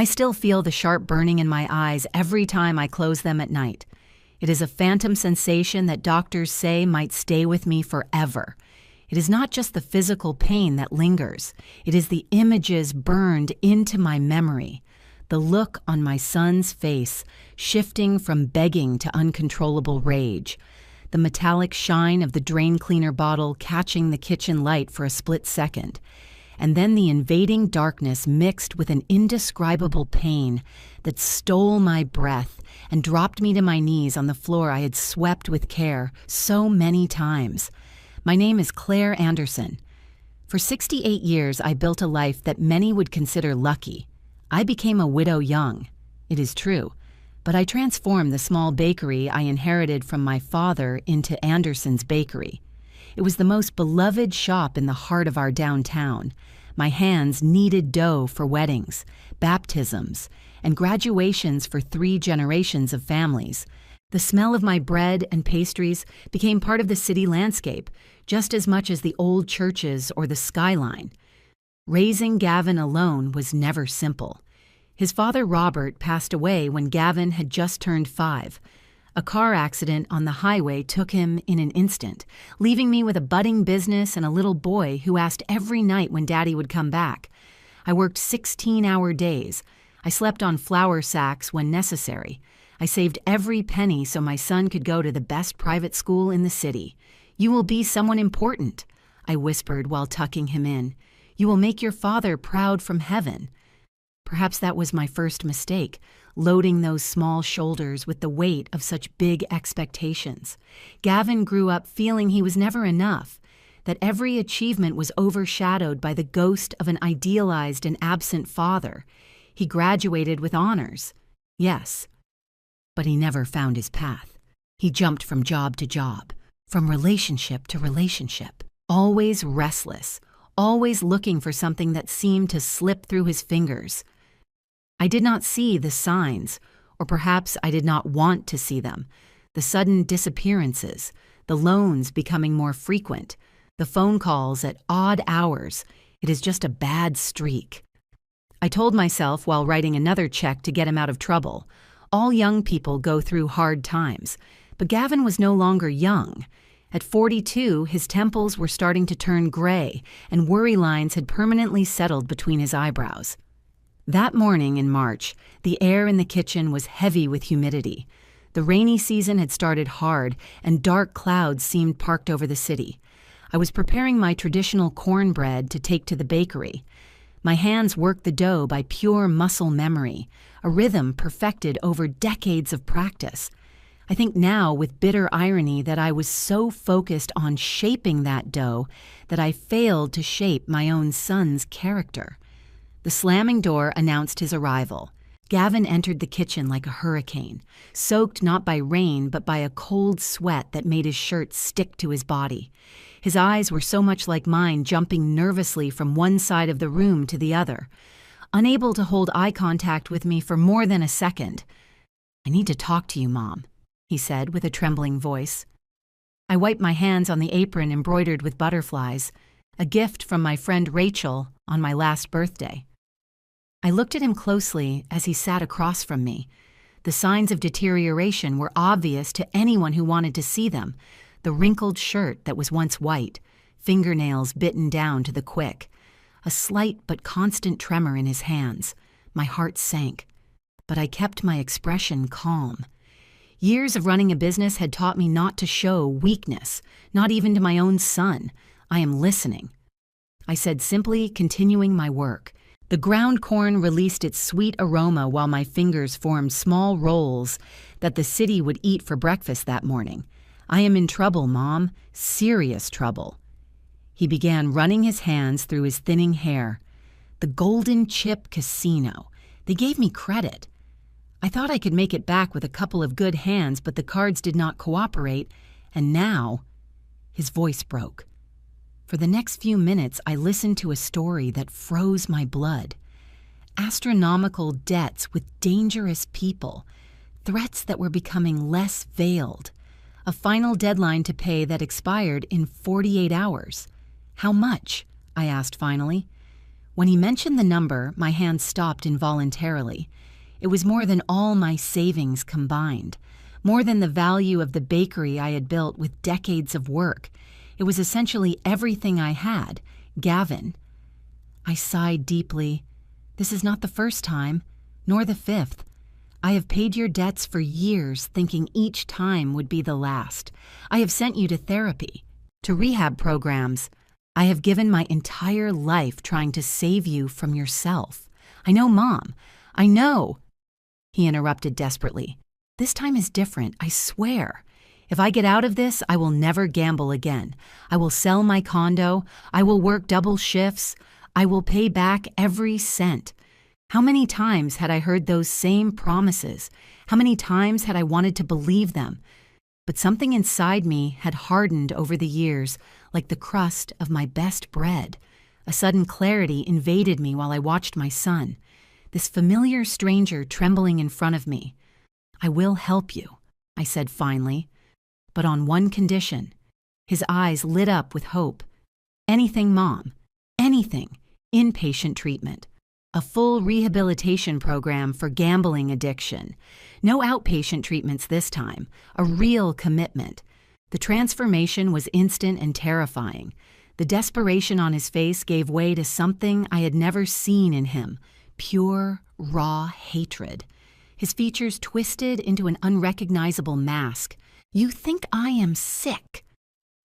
I still feel the sharp burning in my eyes every time I close them at night. It is a phantom sensation that doctors say might stay with me forever. It is not just the physical pain that lingers. It is the images burned into my memory. The look on my son's face, shifting from begging to uncontrollable rage. The metallic shine of the drain cleaner bottle catching the kitchen light for a split second. And then the invading darkness mixed with an indescribable pain that stole my breath and dropped me to my knees on the floor I had swept with care so many times. My name is Claire Anderson. For 68 years, I built a life that many would consider lucky. I became a widow young. It is true. But I transformed the small bakery I inherited from my father into Anderson's Bakery. It was the most beloved shop in the heart of our downtown. My hands kneaded dough for weddings, baptisms, and graduations for 3 generations of families. The smell of my bread and pastries became part of the city landscape, just as much as the old churches or the skyline. Raising Gavin alone was never simple. His father, Robert, passed away when Gavin had just turned 5. A car accident on the highway took him in an instant, leaving me with a budding business and a little boy who asked every night when Daddy would come back. I worked 16-hour days. I slept on flour sacks when necessary. I saved every penny so my son could go to the best private school in the city. "You will be someone important," I whispered while tucking him in. "You will make your father proud from heaven." Perhaps that was my first mistake, loading those small shoulders with the weight of such big expectations. Gavin grew up feeling he was never enough, that every achievement was overshadowed by the ghost of an idealized and absent father. He graduated with honors. Yes, but he never found his path. He jumped from job to job, from relationship to relationship, always restless, always looking for something that seemed to slip through his fingers. I did not see the signs, or perhaps I did not want to see them. The sudden disappearances, the loans becoming more frequent, the phone calls at odd hours. It is just a bad streak. I told myself while writing another check to get him out of trouble, all young people go through hard times, but Gavin was no longer young. At 42, his temples were starting to turn gray, and worry lines had permanently settled between his eyebrows. That morning in March, the air in the kitchen was heavy with humidity. The rainy season had started hard, and dark clouds seemed parked over the city. I was preparing my traditional cornbread to take to the bakery. My hands worked the dough by pure muscle memory, a rhythm perfected over decades of practice. I think now with bitter irony that I was so focused on shaping that dough that I failed to shape my own son's character. The slamming door announced his arrival. Gavin entered the kitchen like a hurricane, soaked not by rain but by a cold sweat that made his shirt stick to his body. His eyes were so much like mine, jumping nervously from one side of the room to the other. Unable to hold eye contact with me for more than a second. "I need to talk to you, Mom," he said with a trembling voice. I wiped my hands on the apron embroidered with butterflies, a gift from my friend Rachel on my last birthday. I looked at him closely as he sat across from me. The signs of deterioration were obvious to anyone who wanted to see them. The wrinkled shirt that was once white, fingernails bitten down to the quick, a slight but constant tremor in his hands. My heart sank, but I kept my expression calm. Years of running a business had taught me not to show weakness, not even to my own son. "I am listening," I said simply, continuing my work. The ground corn released its sweet aroma while my fingers formed small rolls that the city would eat for breakfast that morning. "I am in trouble, Mom, serious trouble." He began running his hands through his thinning hair. "The Golden Chip Casino. They gave me credit. I thought I could make it back with a couple of good hands, but the cards did not cooperate, and now—" His voice broke. For the next few minutes, I listened to a story that froze my blood. Astronomical debts with dangerous people, threats that were becoming less veiled, a final deadline to pay that expired in 48 hours. "How much?" I asked finally. When he mentioned the number, my hand stopped involuntarily. It was more than all my savings combined, more than the value of the bakery I had built with decades of work. It was essentially everything I had, Gavin. I sighed deeply. This is not the first time, nor the fifth. I have paid your debts for years, thinking each time would be the last. I have sent you to therapy, to rehab programs. I have given my entire life trying to save you from yourself. I know, Mom. I know. He interrupted desperately. This time is different, I swear. If I get out of this, I will never gamble again. I will sell my condo. I will work double shifts. I will pay back every cent. How many times had I heard those same promises? How many times had I wanted to believe them? But something inside me had hardened over the years, like the crust of my best bread. A sudden clarity invaded me while I watched my son, this familiar stranger trembling in front of me. I will help you, I said finally, but on one condition. His eyes lit up with hope. Anything, Mom. Anything. Inpatient treatment. A full rehabilitation program for gambling addiction. No outpatient treatments this time. A real commitment. The transformation was instant and terrifying. The desperation on his face gave way to something I had never seen in him. Pure, raw hatred. His features twisted into an unrecognizable mask. You think I am sick?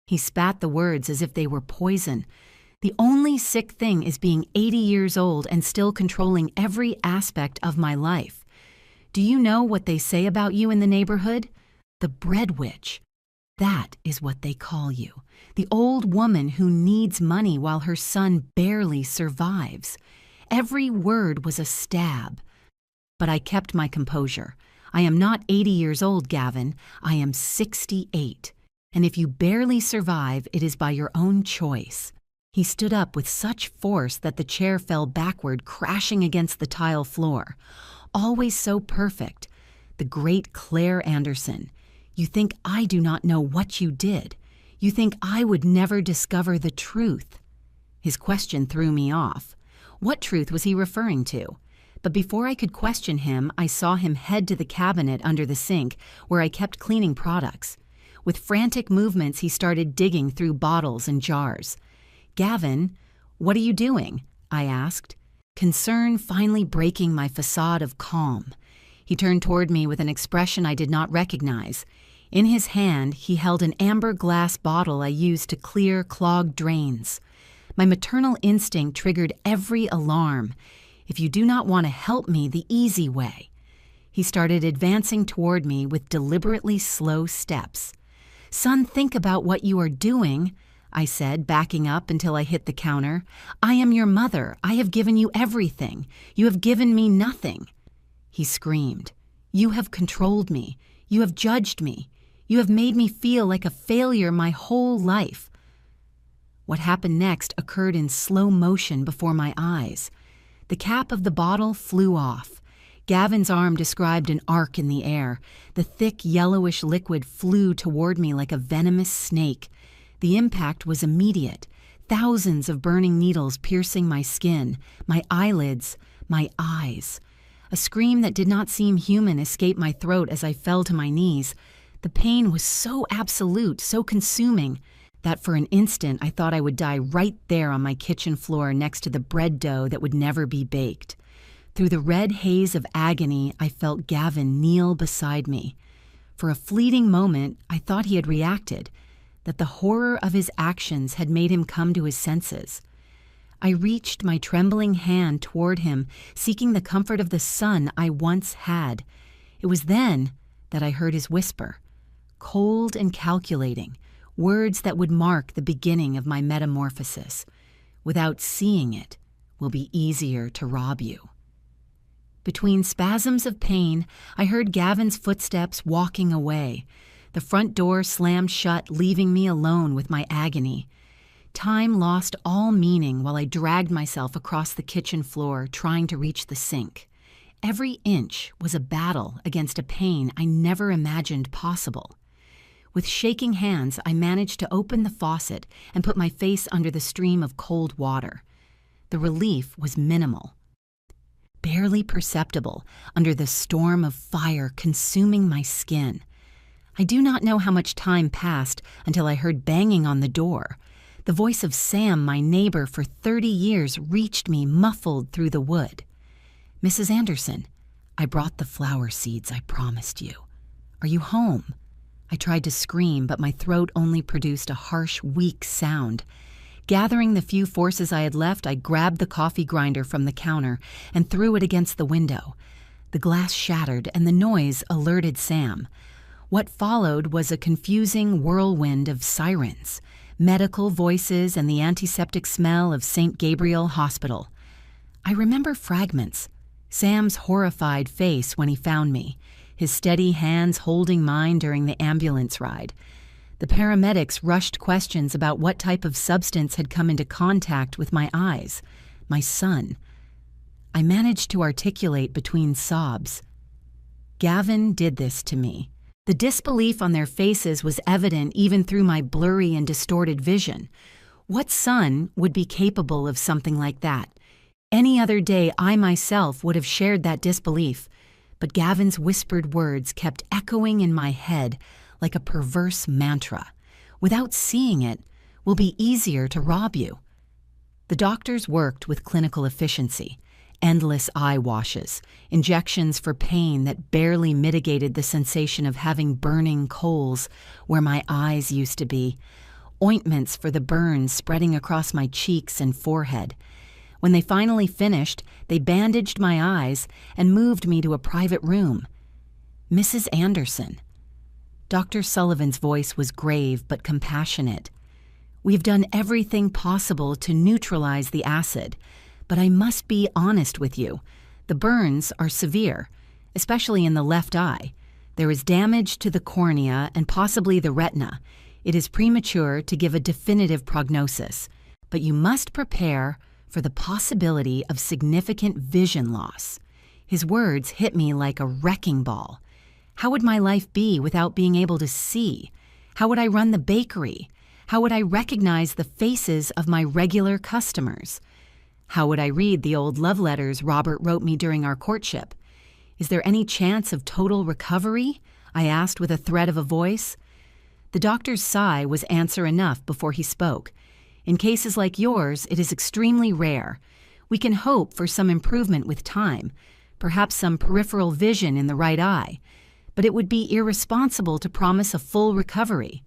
He spat the words as if they were poison. The only sick thing is being 80 years old and still controlling every aspect of my life. Do you know what they say about you in the neighborhood? The bread witch. That is what they call you. The old woman who needs money while her son barely survives. Every word was a stab. But I kept my composure. I am not 80 years old, Gavin. I am 68. And if you barely survive, it is by your own choice. He stood up with such force that the chair fell backward, crashing against the tile floor. Always so perfect. The great Claire Anderson. You think I do not know what you did. You think I would never discover the truth. His question threw me off. What truth was he referring to? But before I could question him, I saw him head to the cabinet under the sink where I kept cleaning products. With frantic movements, he started digging through bottles and jars. Gavin, what are you doing? I asked, concern finally breaking my facade of calm. He turned toward me with an expression I did not recognize. In his hand, he held an amber glass bottle I used to clear clogged drains. My maternal instinct triggered every alarm. If you do not want to help me the easy way. He started advancing toward me with deliberately slow steps. Son, think about what you are doing, I said, backing up until I hit the counter. I am your mother. I have given you everything. You have given me nothing. He screamed. You have controlled me. You have judged me. You have made me feel like a failure my whole life. What happened next occurred in slow motion before my eyes. The cap of the bottle flew off. Gavin's arm described an arc in the air. The thick, yellowish liquid flew toward me like a venomous snake. The impact was immediate. Thousands of burning needles piercing my skin, my eyelids, my eyes. A scream that did not seem human escaped my throat as I fell to my knees. The pain was so absolute, so consuming, that for an instant I thought I would die right there on my kitchen floor next to the bread dough that would never be baked. Through the red haze of agony, I felt Gavin kneel beside me. For a fleeting moment, I thought he had reacted, that the horror of his actions had made him come to his senses. I reached my trembling hand toward him, seeking the comfort of the son I once had. It was then that I heard his whisper, cold and calculating, words that would mark the beginning of my metamorphosis. Without seeing it, will be easier to rob you. Between spasms of pain, I heard Gavin's footsteps walking away. The front door slammed shut, leaving me alone with my agony. Time lost all meaning while I dragged myself across the kitchen floor, trying to reach the sink. Every inch was a battle against a pain I never imagined possible. With shaking hands, I managed to open the faucet and put my face under the stream of cold water. the relief was minimal, barely perceptible under the storm of fire consuming my skin. I do not know how much time passed until I heard banging on the door. The voice of Sam, my neighbor for 30 years, reached me muffled through the wood. "Mrs. Anderson, I brought the flower seeds I promised you. Are you home?" I tried to scream, but my throat only produced a harsh, weak sound. Gathering the few forces I had left, I grabbed the coffee grinder from the counter and threw it against the window. The glass shattered, and the noise alerted Sam. What followed was a confusing whirlwind of sirens, medical voices, and the antiseptic smell of St. Gabriel Hospital. I remember fragments. Sam's horrified face when he found me, his steady hands holding mine during the ambulance ride. The paramedics rushed questions about what type of substance had come into contact with my eyes, my son. I managed to articulate between sobs. Gavin did this to me. The disbelief on their faces was evident even through my blurry and distorted vision. What son would be capable of something like that? Any other day, I myself would have shared that disbelief, but Gavin's whispered words kept echoing in my head like a perverse mantra. "Without seeing it, will be easier to rob you." The doctors worked with clinical efficiency. Endless eye washes, injections for pain that barely mitigated the sensation of having burning coals where my eyes used to be, ointments for the burns spreading across my cheeks and forehead. When they finally finished, they bandaged my eyes and moved me to a private room. "Mrs. Anderson." Dr. Sullivan's voice was grave but compassionate. "We've done everything possible to neutralize the acid, but I must be honest with you. The burns are severe, especially in the left eye. There is damage to the cornea and possibly the retina. It is premature to give a definitive prognosis, but you must prepare for the possibility of significant vision loss." His words hit me like a wrecking ball. How would my life be without being able to see? How would I run the bakery? How would I recognize the faces of my regular customers? How would I read the old love letters Robert wrote me during our courtship? "Is there any chance of total recovery?" I asked with a threat of a voice. The doctor's sigh was answer enough before he spoke. "In cases like yours, it is extremely rare. We can hope for some improvement with time, perhaps some peripheral vision in the right eye, but it would be irresponsible to promise a full recovery."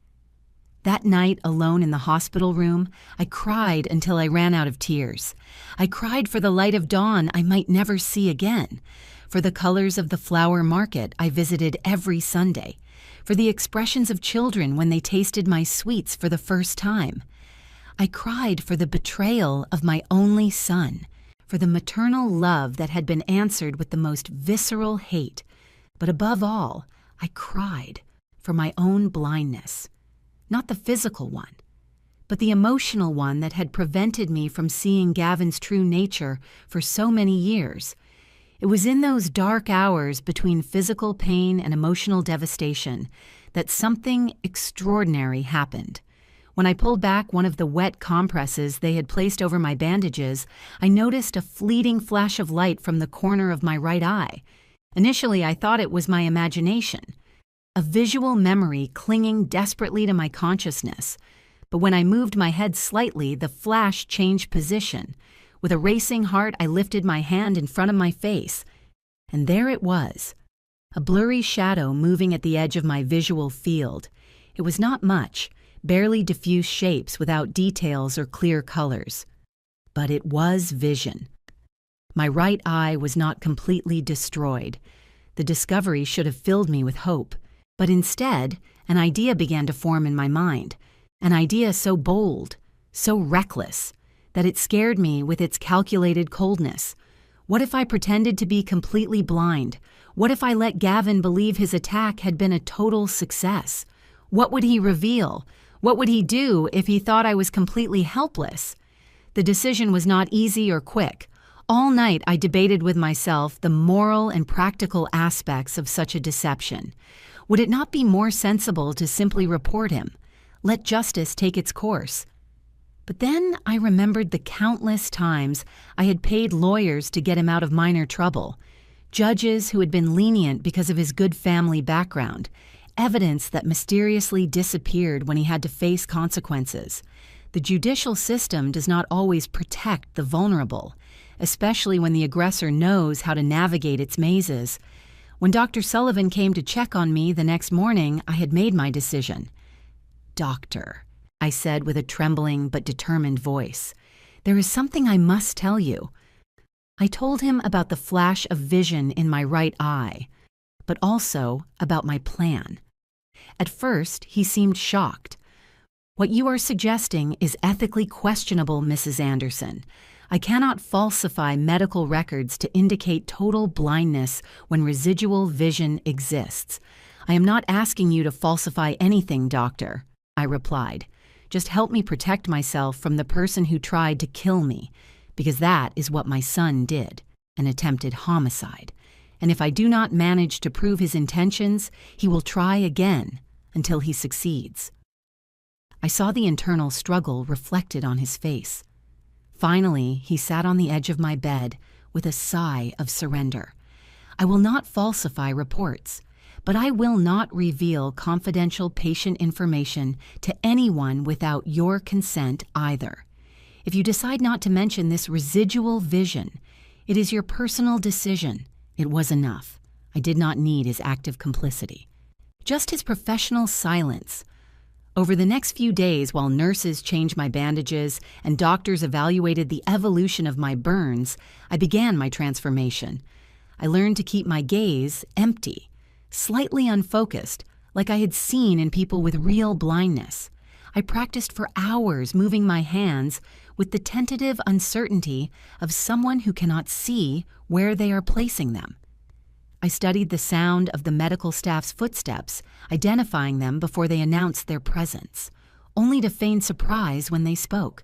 That night, alone in the hospital room, I cried until I ran out of tears. I cried for the light of dawn I might never see again, for the colors of the flower market I visited every Sunday, for the expressions of children when they tasted my sweets for the first time. I cried for the betrayal of my only son, for the maternal love that had been answered with the most visceral hate. But above all, I cried for my own blindness. Not the physical one, but the emotional one that had prevented me from seeing Gavin's true nature for so many years. It was in those dark hours between physical pain and emotional devastation that something extraordinary happened. When I pulled back one of the wet compresses they had placed over my bandages, I noticed a fleeting flash of light from the corner of my right eye. Initially, I thought it was my imagination, a visual memory clinging desperately to my consciousness. But when I moved my head slightly, the flash changed position. With a racing heart, I lifted my hand in front of my face, and there it was, a blurry shadow moving at the edge of my visual field. It was not much, barely diffuse shapes without details or clear colors. But it was vision. My right eye was not completely destroyed. The discovery should have filled me with hope. But instead, an idea began to form in my mind, an idea so bold, so reckless, that it scared me with its calculated coldness. What if I pretended to be completely blind? What if I let Gavin believe his attack had been a total success? What would he reveal? What would he do if he thought I was completely helpless? The decision was not easy or quick. All night I debated with myself the moral and practical aspects of such a deception. Would it not be more sensible to simply report him, let justice take its course? But then I remembered the countless times I had paid lawyers to get him out of minor trouble, judges who had been lenient because of his good family background, evidence that mysteriously disappeared when he had to face consequences. The judicial system does not always protect the vulnerable, especially when the aggressor knows how to navigate its mazes. When Dr. Sullivan came to check on me the next morning, I had made my decision. "Doctor," I said with a trembling but determined voice, "there is something I must tell you." I told him about the flash of vision in my right eye, but also about my plan. At first, he seemed shocked. "What you are suggesting is ethically questionable, Mrs. Anderson. I cannot falsify medical records to indicate total blindness when residual vision exists. I am not asking you to falsify anything, doctor," I replied. "Just help me protect myself from the person who tried to kill me, because that is what my son did, an attempted homicide. And if I do not manage to prove his intentions, he will try again until he succeeds." I saw the internal struggle reflected on his face. Finally, he sat on the edge of my bed with a sigh of surrender. "I will not falsify reports, but I will not reveal confidential patient information to anyone without your consent either. If you decide not to mention this residual vision, it is your personal decision. It was enough. I did not need his active complicity. Just his professional silence. Over the next few days, while nurses changed my bandages and doctors evaluated the evolution of my burns, I began my transformation. I learned to keep my gaze empty, slightly unfocused, like I had seen in people with real blindness. I practiced for hours moving my hands with the tentative uncertainty of someone who cannot see where they are placing them. I studied the sound of the medical staff's footsteps, identifying them before they announced their presence, only to feign surprise when they spoke.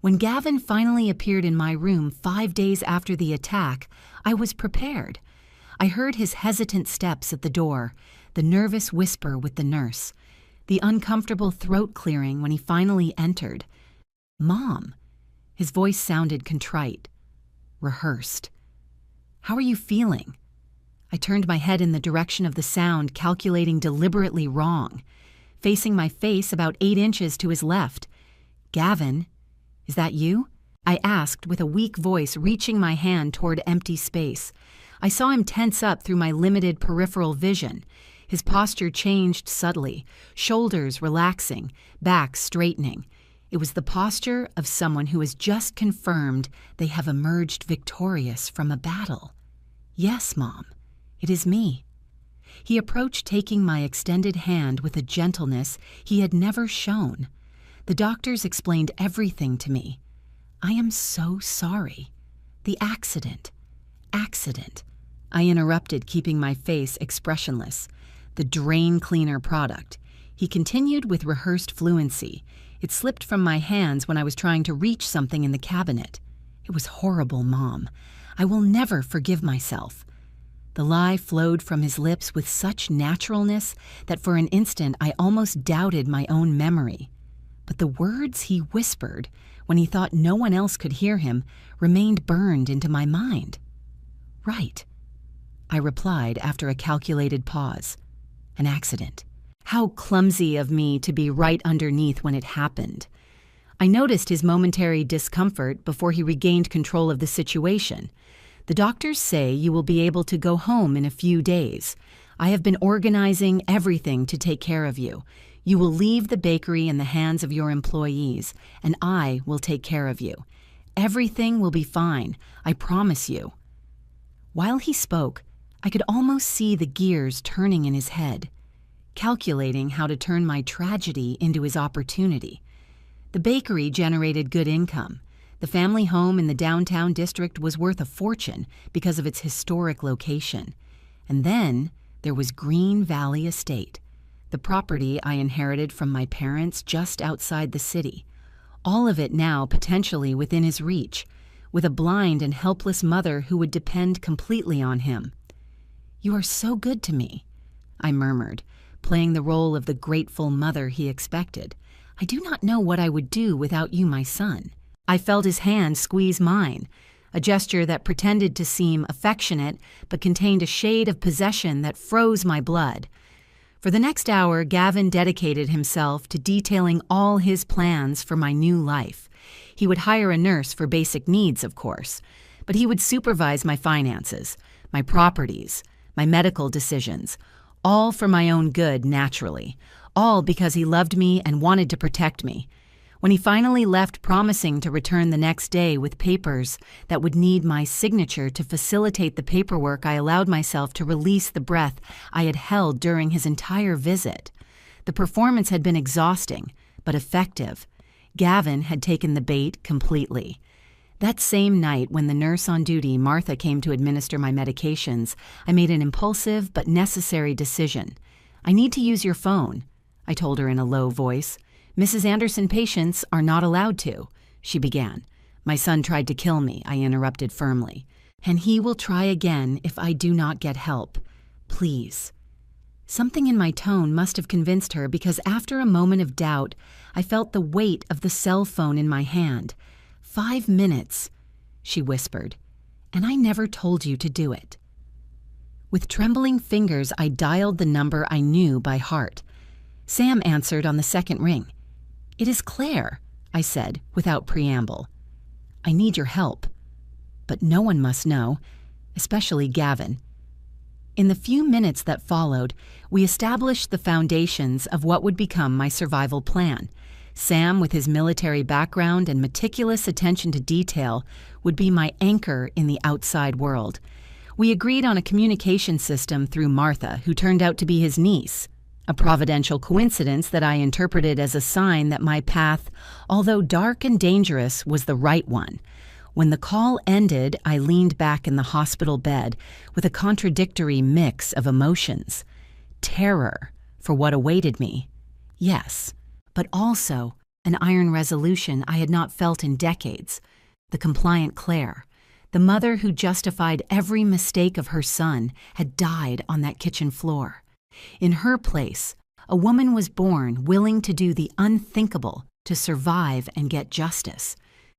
When Gavin finally appeared in my room 5 days after the attack, I was prepared. I heard his hesitant steps at the door, the nervous whisper with the nurse, the uncomfortable throat clearing when he finally entered. "Mom." His voice sounded contrite, rehearsed. "How are you feeling?" I turned my head in the direction of the sound, calculating deliberately wrong, facing my face about 8 inches to his left. "Gavin, is that you?" I asked with a weak voice, reaching my hand toward empty space. I saw him tense up through my limited peripheral vision. His posture changed subtly, shoulders relaxing, back straightening. It was the posture of someone who has just confirmed they have emerged victorious from a battle. "Yes, Mom. It is me." He approached, taking my extended hand with a gentleness he had never shown. The doctors explained everything to me. "I am so sorry. The accident." "Accident," I interrupted, keeping my face expressionless. "The drain cleaner product." He continued with rehearsed fluency. It slipped from my hands when I was trying to reach something in the cabinet. "It was horrible, Mom. I will never forgive myself." The lie flowed from his lips with such naturalness that for an instant I almost doubted my own memory. But the words he whispered, when he thought no one else could hear him, remained burned into my mind. "Right," I replied after a calculated pause. "An accident. How clumsy of me to be right underneath when it happened." I noticed his momentary discomfort before he regained control of the situation. "The doctors say you will be able to go home in a few days. I have been organizing everything to take care of you. You will leave the bakery in the hands of your employees, and I will take care of you. Everything will be fine, I promise you." While he spoke, I could almost see the gears turning in his head, calculating how to turn my tragedy into his opportunity. The bakery generated good income. The family home in the downtown district was worth a fortune because of its historic location. And then there was Green Valley Estate, the property I inherited from my parents just outside the city. All of it now potentially within his reach, with a blind and helpless mother who would depend completely on him. "You are so good to me," I murmured, playing the role of the grateful mother he expected. I do not know what I would do without you, my son. I felt his hand squeeze mine, a gesture that pretended to seem affectionate but contained a shade of possession that froze my blood. For the next hour, Gavin dedicated himself to detailing all his plans for my new life. He would hire a nurse for basic needs, of course, but he would supervise my finances, my properties, my medical decisions, all for my own good, naturally, all because he loved me and wanted to protect me. When he finally left, promising to return the next day with papers that would need my signature to facilitate the paperwork, I allowed myself to release the breath I had held during his entire visit. The performance had been exhausting, but effective. Gavin had taken the bait completely. That same night, when the nurse on duty, Martha, came to administer my medications, I made an impulsive but necessary decision. "I need to use your phone," I told her in a low voice. "Mrs. Anderson patients are not allowed to," she began. "My son tried to kill me," I interrupted firmly. "And he will try again if I do not get help. Please." Something in my tone must have convinced her, because after a moment of doubt, I felt the weight of the cell phone in my hand. "5 minutes," she whispered, "and I never told you to do it." With trembling fingers, I dialed the number I knew by heart. Sam answered on the second ring. "It is Claire," I said without preamble. "I need your help. But no one must know, especially Gavin." In the few minutes that followed, we established the foundations of what would become my survival plan. Sam, with his military background and meticulous attention to detail, would be my anchor in the outside world. We agreed on a communication system through Martha, who turned out to be his niece, a providential coincidence that I interpreted as a sign that my path, although dark and dangerous, was the right one. When the call ended, I leaned back in the hospital bed with a contradictory mix of emotions. Terror for what awaited me, yes, but also an iron resolution I had not felt in decades. The compliant Claire, the mother who justified every mistake of her son, had died on that kitchen floor. In her place, a woman was born willing to do the unthinkable to survive and get justice.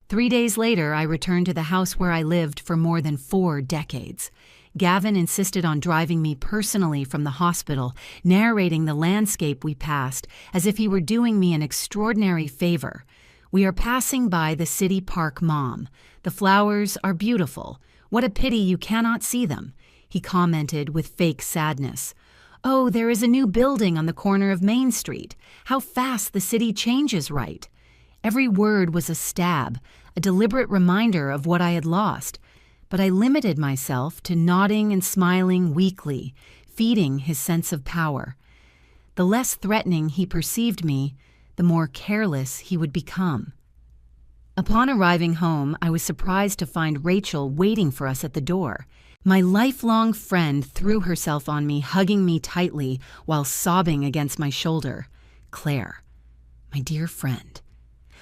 3 days later, I returned to the house where I lived for more than 4 decades. Gavin insisted on driving me personally from the hospital, narrating the landscape we passed as if he were doing me an extraordinary favor. "We are passing by the city park, Mom. The flowers are beautiful. What a pity you cannot see them," he commented with fake sadness. "Oh, there is a new building on the corner of Main Street. How fast the city changes, right?" Every word was a stab, a deliberate reminder of what I had lost. But I limited myself to nodding and smiling weakly, feeding his sense of power. The less threatening he perceived me, the more careless he would become. Upon arriving home, I was surprised to find Rachel waiting for us at the door. My lifelong friend threw herself on me, hugging me tightly while sobbing against my shoulder. Claire, my dear friend.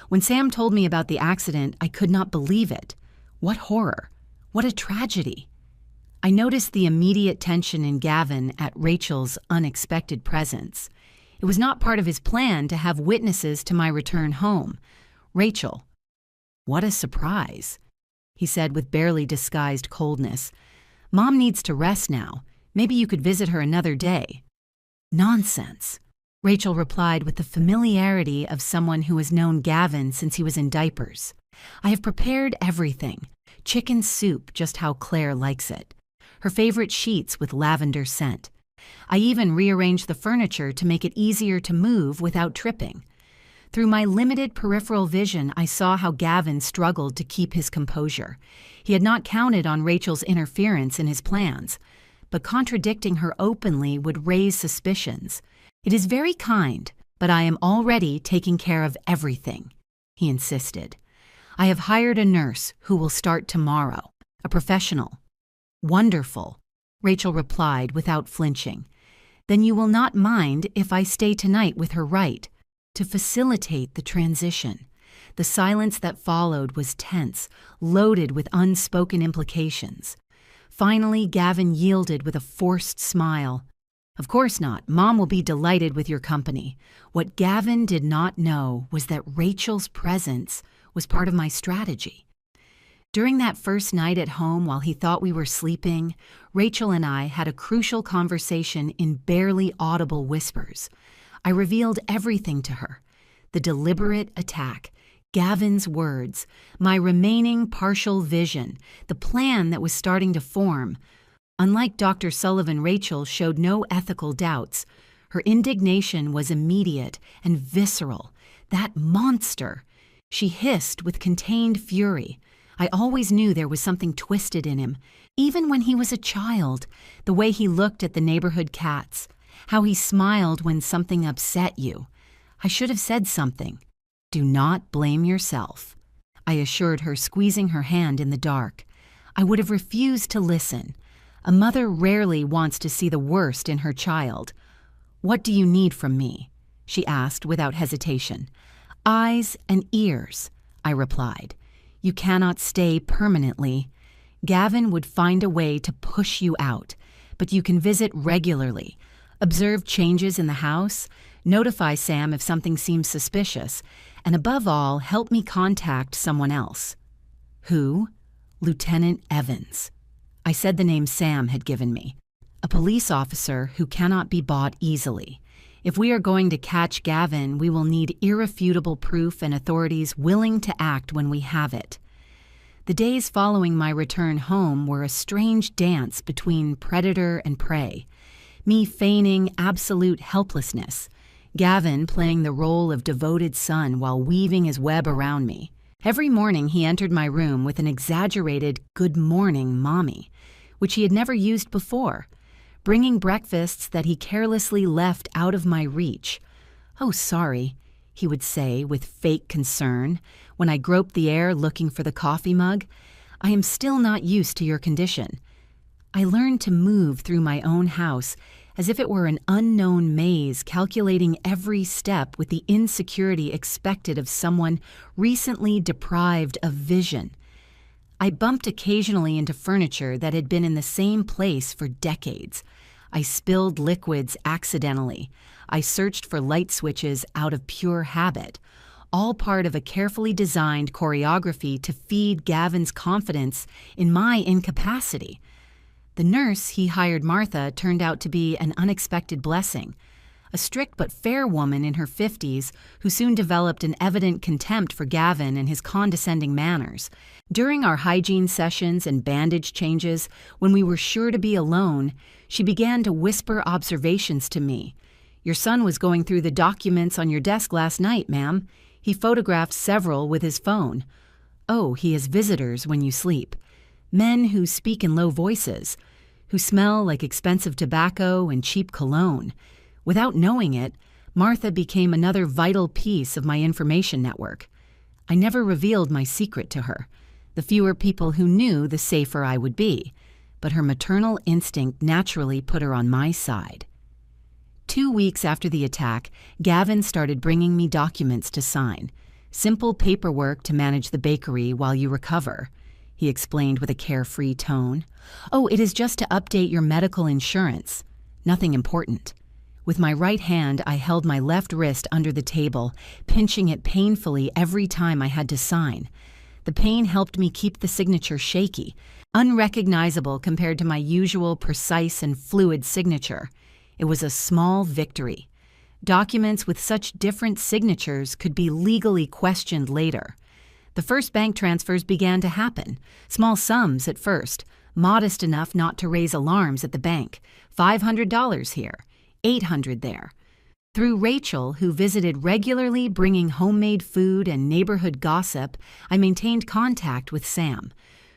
When Sam told me about the accident, I could not believe it. What horror! What a tragedy! I noticed the immediate tension in Gavin at Rachel's unexpected presence. It was not part of his plan to have witnesses to my return home. "Rachel, what a surprise," he said with barely disguised coldness. "Mom needs to rest now. Maybe you could visit her another day." "Nonsense," Rachel replied with the familiarity of someone who has known Gavin since he was in diapers. "I have prepared everything. Chicken soup, just how Claire likes it. Her favorite sheets with lavender scent. I even rearranged the furniture to make it easier to move without tripping." Through my limited peripheral vision, I saw how Gavin struggled to keep his composure. He had not counted on Rachel's interference in his plans, but contradicting her openly would raise suspicions. "It is very kind, but I am already taking care of everything," he insisted. "I have hired a nurse who will start tomorrow, a professional." "Wonderful," Rachel replied without flinching. "Then you will not mind if I stay tonight with her, right? To facilitate the transition." The silence that followed was tense, loaded with unspoken implications. Finally, Gavin yielded with a forced smile. Of course not. Mom will be delighted with your company. What Gavin did not know was that Rachel's presence was part of my strategy. During that first night at home while he thought we were sleeping, Rachel and I had a crucial conversation in barely audible whispers. I revealed everything to her: the deliberate attack, Gavin's words, my remaining partial vision, the plan that was starting to form. Unlike Dr. Sullivan, Rachel showed no ethical doubts. Her indignation was immediate and visceral. That monster! She hissed with contained fury. I always knew there was something twisted in him, even when he was a child. The way he looked at the neighborhood cats, how he smiled when something upset you. I should have said something. Do not blame yourself, I assured her, squeezing her hand in the dark. I would have refused to listen. A mother rarely wants to see the worst in her child. What do you need from me? She asked without hesitation. Eyes and ears, I replied. You cannot stay permanently. Gavin would find a way to push you out, but you can visit regularly, observe changes in the house, notify Sam if something seems suspicious, and above all, help me contact someone else. Who? Lieutenant Evans. I said the name Sam had given me. A police officer who cannot be bought easily. If we are going to catch Gavin, we will need irrefutable proof and authorities willing to act when we have it. The days following my return home were a strange dance between predator and prey. Me feigning absolute helplessness. Gavin playing the role of devoted son while weaving his web around me. Every morning he entered my room with an exaggerated "Good morning, Mommy," which he had never used before, bringing breakfasts that he carelessly left out of my reach. "Oh, sorry," he would say with fake concern when I groped the air looking for the coffee mug. "I am still not used to your condition." I learned to move through my own house as if it were an unknown maze, calculating every step with the insecurity expected of someone recently deprived of vision. I bumped occasionally into furniture that had been in the same place for decades. I spilled liquids accidentally. I searched for light switches out of pure habit, all part of a carefully designed choreography to feed Gavin's confidence in my incapacity. The nurse he hired, Martha, turned out to be an unexpected blessing. A strict but fair woman in her 50s who soon developed an evident contempt for Gavin and his condescending manners. During our hygiene sessions and bandage changes, when we were sure to be alone, she began to whisper observations to me. "Your son was going through the documents on your desk last night, ma'am. He photographed several with his phone. Oh, he has visitors when you sleep. Men who speak in low voices, who smell like expensive tobacco and cheap cologne." Without knowing it, Martha became another vital piece of my information network. I never revealed my secret to her. The fewer people who knew, the safer I would be. But her maternal instinct naturally put her on my side. 2 weeks after the attack, Gavin started bringing me documents to sign. "Simple paperwork to manage the bakery while you recover," he explained with a carefree tone. "Oh, it is just to update your medical insurance. Nothing important." With my right hand, I held my left wrist under the table, pinching it painfully every time I had to sign. The pain helped me keep the signature shaky, unrecognizable compared to my usual precise and fluid signature. It was a small victory. Documents with such different signatures could be legally questioned later. The first bank transfers began to happen, small sums at first, modest enough not to raise alarms at the bank. $500 here. $800 there. Through Rachel, who visited regularly bringing homemade food and neighborhood gossip, I maintained contact with Sam,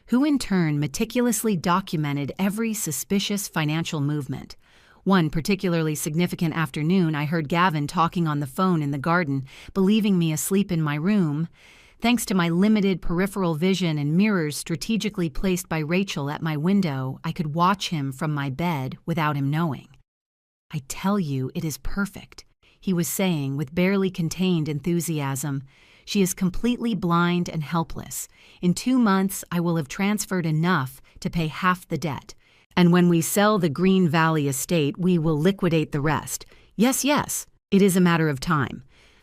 who in turn meticulously documented every suspicious financial movement. One particularly significant afternoon, I heard Gavin talking on the phone in the garden, believing me asleep in my room. Thanks to my limited peripheral vision and mirrors strategically placed by Rachel at my window, I could watch him from my bed without him knowing. "I tell you, it is perfect," he was saying with barely contained enthusiasm. "She is completely blind and helpless. In 2 months, I will have transferred enough to pay half the debt. And when we sell the Green Valley estate, we will liquidate the rest. Yes, yes, it is a matter of time.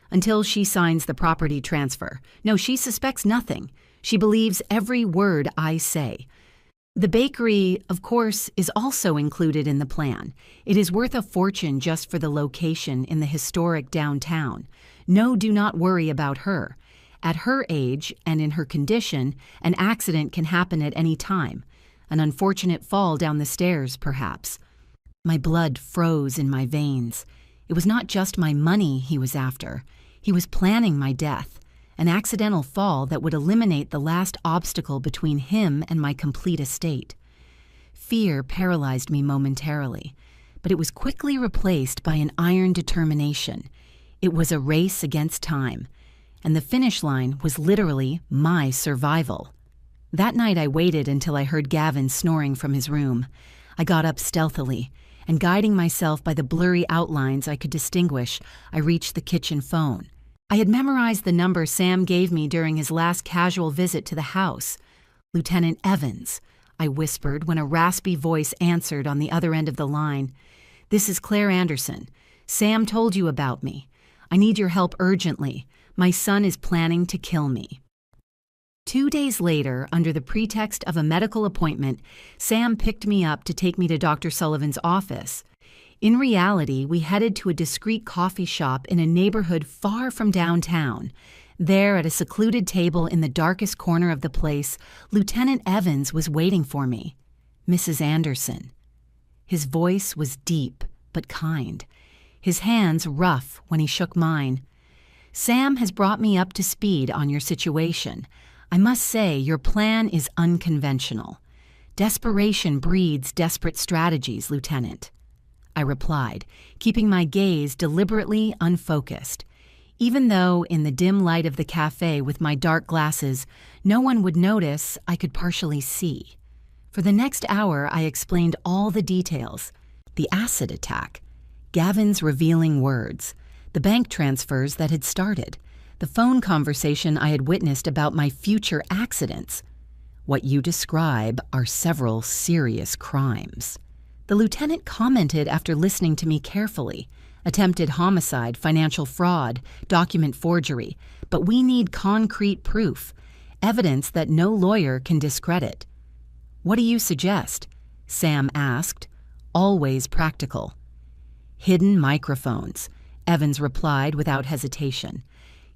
Until she signs the property transfer. No, she suspects nothing. She believes every word I say. The bakery, of course, is also included in the plan. It is worth a fortune just for the location in the historic downtown. No, do not worry about her. At her age and in her condition, an accident can happen at any time. An unfortunate fall down the stairs, perhaps. My blood froze in my veins. It was not just my money he was after. He was planning my death, an accidental fall that would eliminate the last obstacle between him and my complete estate. Fear paralyzed me momentarily, but it was quickly replaced by an iron determination. It was a race against time, and the finish line was literally my survival. That night I waited until I heard Gavin snoring from his room. I got up stealthily, and guiding myself by the blurry outlines I could distinguish, I reached the kitchen phone. I had memorized the number Sam gave me during his last casual visit to the house. "Lieutenant Evans," I whispered when a raspy voice answered on the other end of the line. "This is Claire Anderson. Sam told you about me. I need your help urgently. My son is planning to kill me." 2 days later, under the pretext of a medical appointment, Sam picked me up to take me to Dr. Sullivan's office. In reality, we headed to a discreet coffee shop in a neighborhood far from downtown. There, at a secluded table in the darkest corner of the place, Lieutenant Evans was waiting for me. "Mrs. Anderson." His voice was deep but kind, his hands rough when he shook mine. "Sam has brought me up to speed on your situation. I must say, your plan is unconventional. Desperation breeds desperate strategies, Lieutenant." I replied, keeping my gaze deliberately unfocused. Even though, in the dim light of the cafe with my dark glasses, no one would notice, I could partially see. For the next hour, I explained all the details. The acid attack, Gavin's revealing words, the bank transfers that had started, the phone conversation I had witnessed about my future accidents. "What you describe are several serious crimes." The lieutenant commented after listening to me carefully. "Attempted homicide, financial fraud, document forgery, but we need concrete proof, evidence that no lawyer can discredit." "What do you suggest?" Sam asked, always practical. "Hidden microphones," Evans replied without hesitation.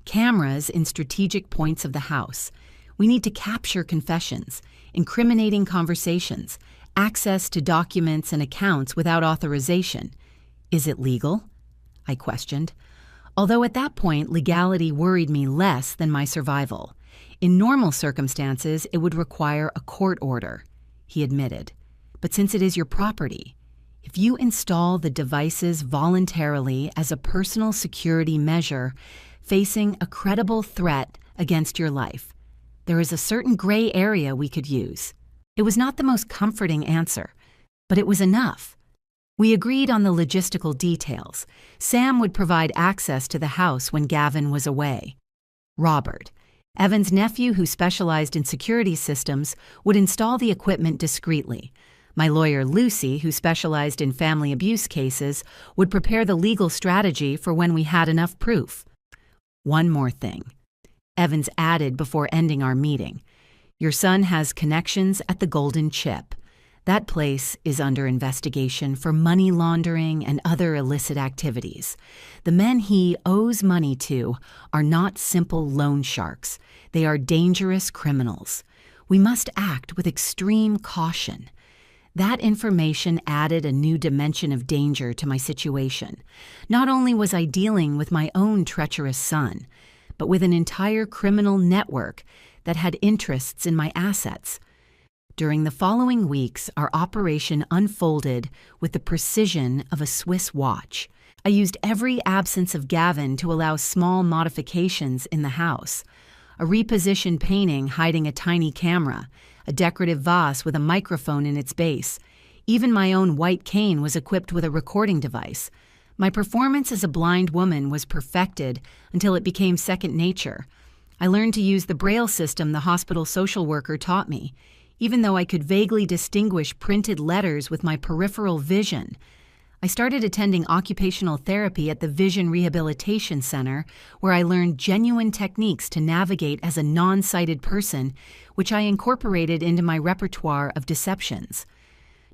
"Cameras in strategic points of the house. We need to capture confessions, incriminating conversations, access to documents and accounts without authorization. Is it legal?" I questioned. Although at that point, legality worried me less than my survival. In normal circumstances, it would require a court order, he admitted. "But since it is your property, if you install the devices voluntarily as a personal security measure, facing a credible threat against your life, there is a certain gray area we could use." It was not the most comforting answer, but it was enough. We agreed on the logistical details. Sam would provide access to the house when Gavin was away. Robert, Evan's nephew who specialized in security systems, would install the equipment discreetly. My lawyer, Lucy, who specialized in family abuse cases, would prepare the legal strategy for when we had enough proof. "One more thing," Evans added before ending our meeting. "Your son has connections at the Golden Chip. That place is under investigation for money laundering and other illicit activities. The men he owes money to are not simple loan sharks. They are dangerous criminals. We must act with extreme caution." That information added a new dimension of danger to my situation. Not only was I dealing with my own treacherous son, but with an entire criminal network that had interests in my assets. During the following weeks, our operation unfolded with the precision of a Swiss watch. I used every absence of Gavin to allow small modifications in the house. A repositioned painting hiding a tiny camera, a decorative vase with a microphone in its base. Even my own white cane was equipped with a recording device. My performance as a blind woman was perfected until it became second nature. I learned to use the Braille system the hospital social worker taught me. even though I could vaguely distinguish printed letters with my peripheral vision. I started attending occupational therapy at the Vision Rehabilitation Center, where I learned genuine techniques to navigate as a non-sighted person, which I incorporated into my repertoire of deceptions.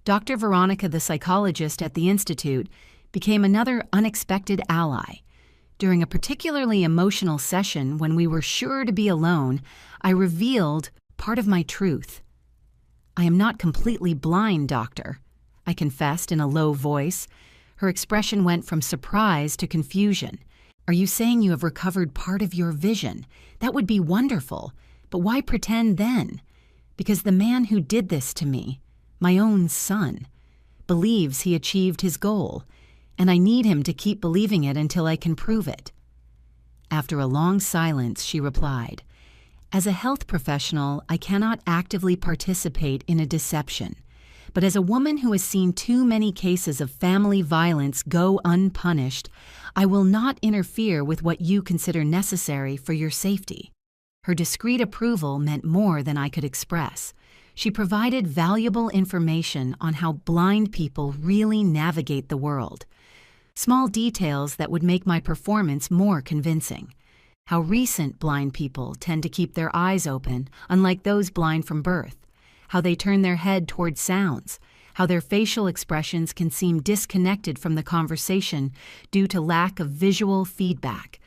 Dr. Veronica, the psychologist at the Institute, became another unexpected ally. During a particularly emotional session when we were sure to be alone, I revealed part of my truth. "I am not completely blind, doctor," I confessed in a low voice. Her expression went from surprise to confusion. "Are you saying you have recovered part of your vision? That would be wonderful. But why pretend then? Because the man who did this to me, my own son, believes he achieved his goal, and I need him to keep believing it until I can prove it." After a long silence, she replied, "As a health professional, I cannot actively participate in a deception. But as a woman who has seen too many cases of family violence go unpunished, I will not interfere with what you consider necessary for your safety." Her discreet approval meant more than I could express. She provided valuable information on how blind people really navigate the world. Small details that would make my performance more convincing. How recent blind people tend to keep their eyes open, unlike those blind from birth. How they turn their head toward sounds, how their facial expressions can seem disconnected from the conversation due to lack of visual feedback.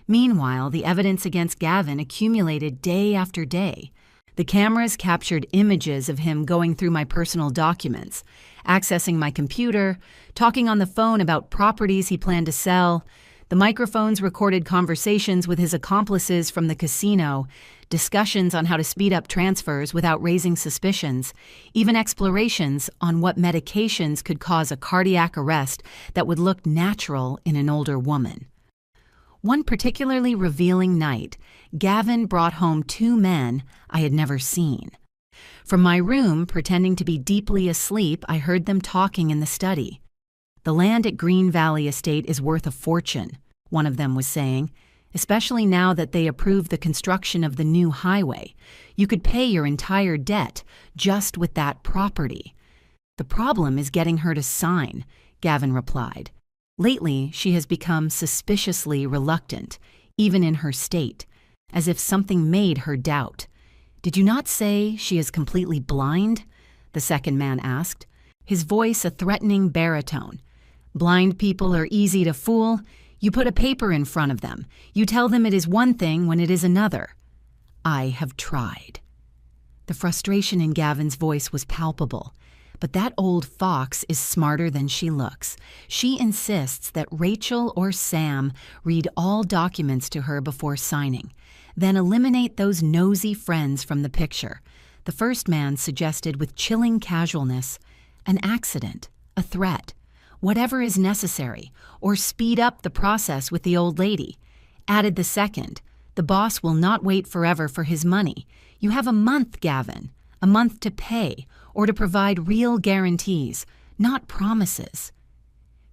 Meanwhile, the evidence against Gavin accumulated day after day. The cameras captured images of him going through my personal documents, accessing my computer, talking on the phone about properties he planned to sell. The microphones recorded conversations with his accomplices from the casino, discussions on how to speed up transfers without raising suspicions, even explorations on what medications could cause a cardiac arrest that would look natural in an older woman. One particularly revealing night, Gavin brought home 2 men I had never seen. From my room, pretending to be deeply asleep, I heard them talking in the study. "The land at Green Valley Estate is worth a fortune," one of them was saying, "especially now that they approved the construction of the new highway. You could pay your entire debt just with that property." "The problem is getting her to sign," Gavin replied. Lately, she has become suspiciously reluctant, even in her state, as if something made her doubt. "Did you not say she is completely blind?" the second man asked, his voice a threatening baritone. "Blind people are easy to fool. You put a paper in front of them. You tell them it is one thing when it is another." "I have tried." The frustration in Gavin's voice was palpable. But that old fox is smarter than she looks. She insists that Rachel or Sam read all documents to her before signing, then eliminate those nosy friends from the picture. The first man suggested with chilling casualness, "An accident, a threat, whatever is necessary, or speed up the process with the old lady." Added the second, "The boss will not wait forever for his money. You have a month, Gavin, a month to pay, or to provide real guarantees, not promises."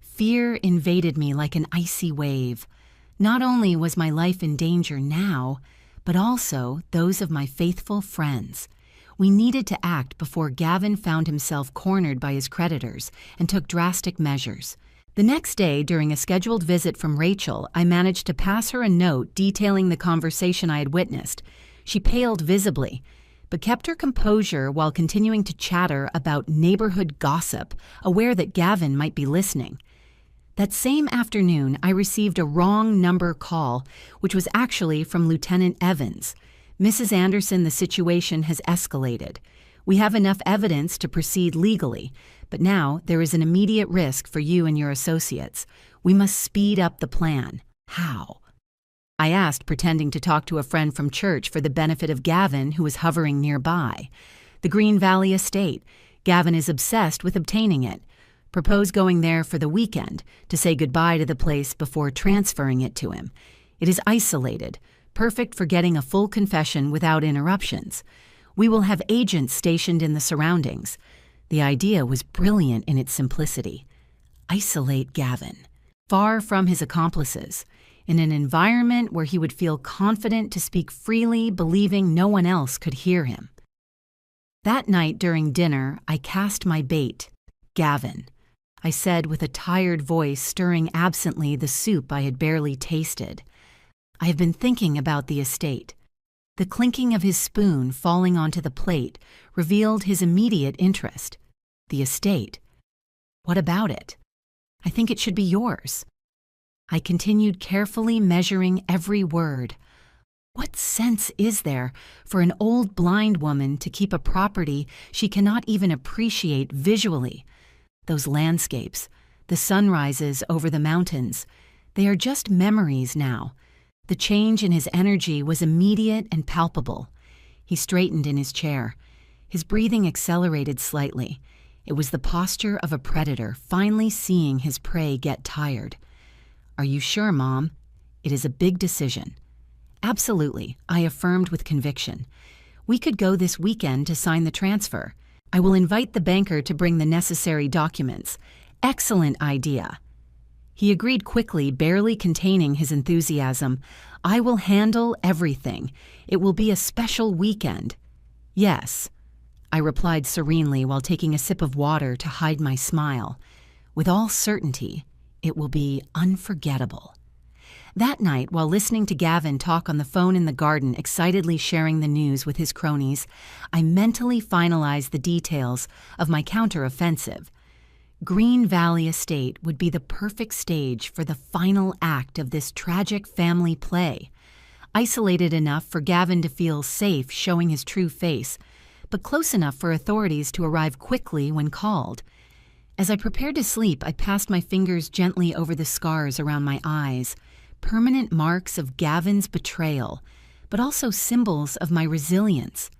Fear invaded me like an icy wave. Not only was my life in danger now, but also those of my faithful friends. We needed to act before Gavin found himself cornered by his creditors and took drastic measures. The next day, during a scheduled visit from Rachel, I managed to pass her a note detailing the conversation I had witnessed. She paled visibly, but kept her composure while continuing to chatter about neighborhood gossip, aware that Gavin might be listening. That same afternoon, I received a wrong number call, which was actually from Lieutenant Evans. "Mrs. Anderson, the situation has escalated. We have enough evidence to proceed legally, but now there is an immediate risk for you and your associates. We must speed up the plan. How?" I asked, pretending to talk to a friend from church for the benefit of Gavin, who was hovering nearby. "The Green Valley Estate. Gavin is obsessed with obtaining it. Propose going there for the weekend to say goodbye to the place before transferring it to him. It is isolated, perfect for getting a full confession without interruptions. We will have agents stationed in the surroundings." The idea was brilliant in its simplicity. Isolate Gavin, far from his accomplices, in an environment where he would feel confident to speak freely, believing no one else could hear him. That night during dinner, I cast my bait, Gavin, I said with a tired voice stirring absently the soup I had barely tasted. I have been thinking about the estate. The clinking of his spoon falling onto the plate revealed his immediate interest. The estate. What about it? I think it should be yours. I continued carefully measuring every word. What sense is there for an old blind woman to keep a property she cannot even appreciate visually? Those landscapes, the sunrises over the mountains, they are just memories now. The change in his energy was immediate and palpable. He straightened in his chair. His breathing accelerated slightly. It was the posture of a predator finally seeing his prey get tired. Are you sure, Mom? It is a big decision. Absolutely, I affirmed with conviction. We could go this weekend to sign the transfer. I will invite the banker to bring the necessary documents. Excellent idea. He agreed quickly, barely containing his enthusiasm. I will handle everything. It will be a special weekend. Yes, I replied serenely while taking a sip of water to hide my smile. With all certainty, it will be unforgettable. That night, while listening to Gavin talk on the phone in the garden, excitedly sharing the news with his cronies, I mentally finalized the details of my counteroffensive. Green Valley Estate would be the perfect stage for the final act of this tragic family play. Isolated enough for Gavin to feel safe showing his true face, but close enough for authorities to arrive quickly when called. As I prepared to sleep, I passed my fingers gently over the scars around my eyes, permanent marks of Gavin's betrayal, but also symbols of my resilience.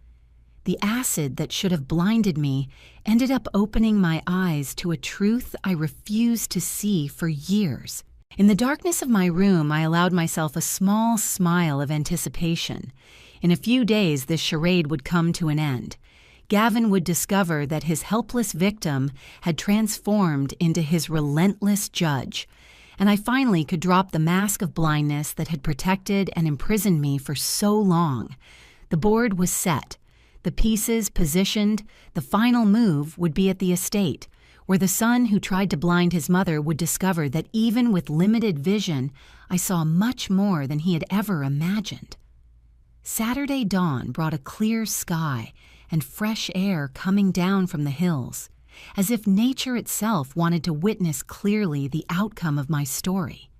The acid that should have blinded me ended up opening my eyes to a truth I refused to see for years. In the darkness of my room, I allowed myself a small smile of anticipation. In a few days, this charade would come to an end. Gavin would discover that his helpless victim had transformed into his relentless judge, and I finally could drop the mask of blindness that had protected and imprisoned me for so long. The board was set, the pieces positioned, the final move would be at the estate, where the son who tried to blind his mother would discover that even with limited vision, I saw much more than he had ever imagined. Saturday dawn brought a clear sky and fresh air coming down from the hills, as if nature itself wanted to witness clearly the outcome of my story.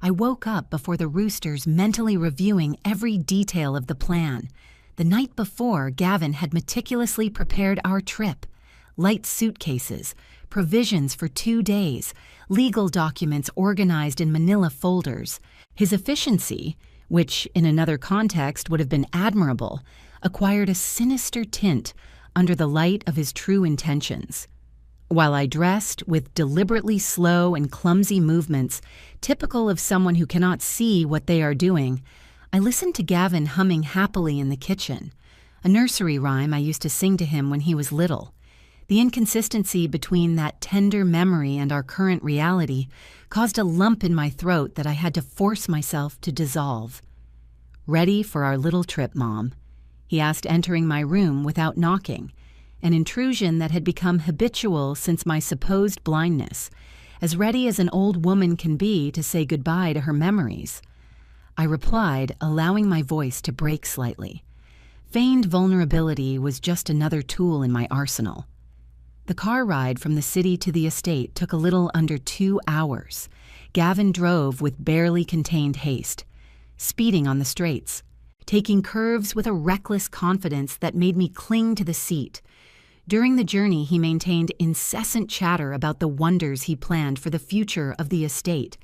I woke up before the roosters, mentally reviewing every detail of the plan. The night before, Gavin had meticulously prepared our trip. Light suitcases, provisions for 2 days, legal documents organized in manila folders. His efficiency, which in another context would have been admirable, acquired a sinister tint under the light of his true intentions. While I dressed with deliberately slow and clumsy movements, typical of someone who cannot see what they are doing, I listened to Gavin humming happily in the kitchen, a nursery rhyme I used to sing to him when he was little. The inconsistency between that tender memory and our current reality caused a lump in my throat that I had to force myself to dissolve. "Ready for our little trip, Mom?" he asked, entering my room without knocking, an intrusion that had become habitual since my supposed blindness, as ready as an old woman can be to say goodbye to her memories. I replied, allowing my voice to break slightly. Feigned vulnerability was just another tool in my arsenal. The car ride from the city to the estate took a little under 2 hours. Gavin drove with barely contained haste, speeding on the straights, taking curves with a reckless confidence that made me cling to the seat. During the journey, he maintained incessant chatter about the wonders he planned for the future of the estate.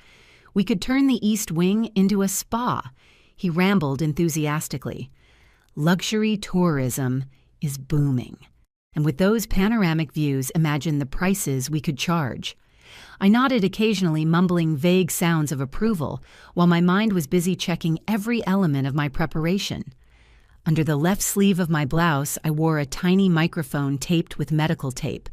We could turn the East Wing into a spa, he rambled enthusiastically. Luxury tourism is booming. And with those panoramic views, imagine the prices we could charge. I nodded occasionally, mumbling vague sounds of approval, while my mind was busy checking every element of my preparation. Under the left sleeve of my blouse, I wore a tiny microphone taped with medical tape,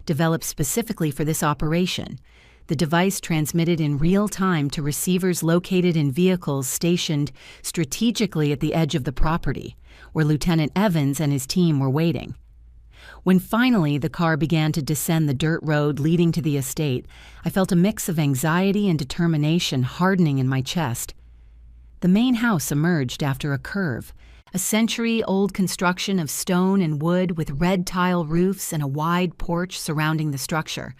developed specifically for this operation. The device transmitted in real time to receivers located in vehicles stationed strategically at the edge of the property, where Lieutenant Evans and his team were waiting. When finally the car began to descend the dirt road leading to the estate, I felt a mix of anxiety and determination hardening in my chest. The main house emerged after a curve, a century-old construction of stone and wood with red tile roofs and a wide porch surrounding the structure.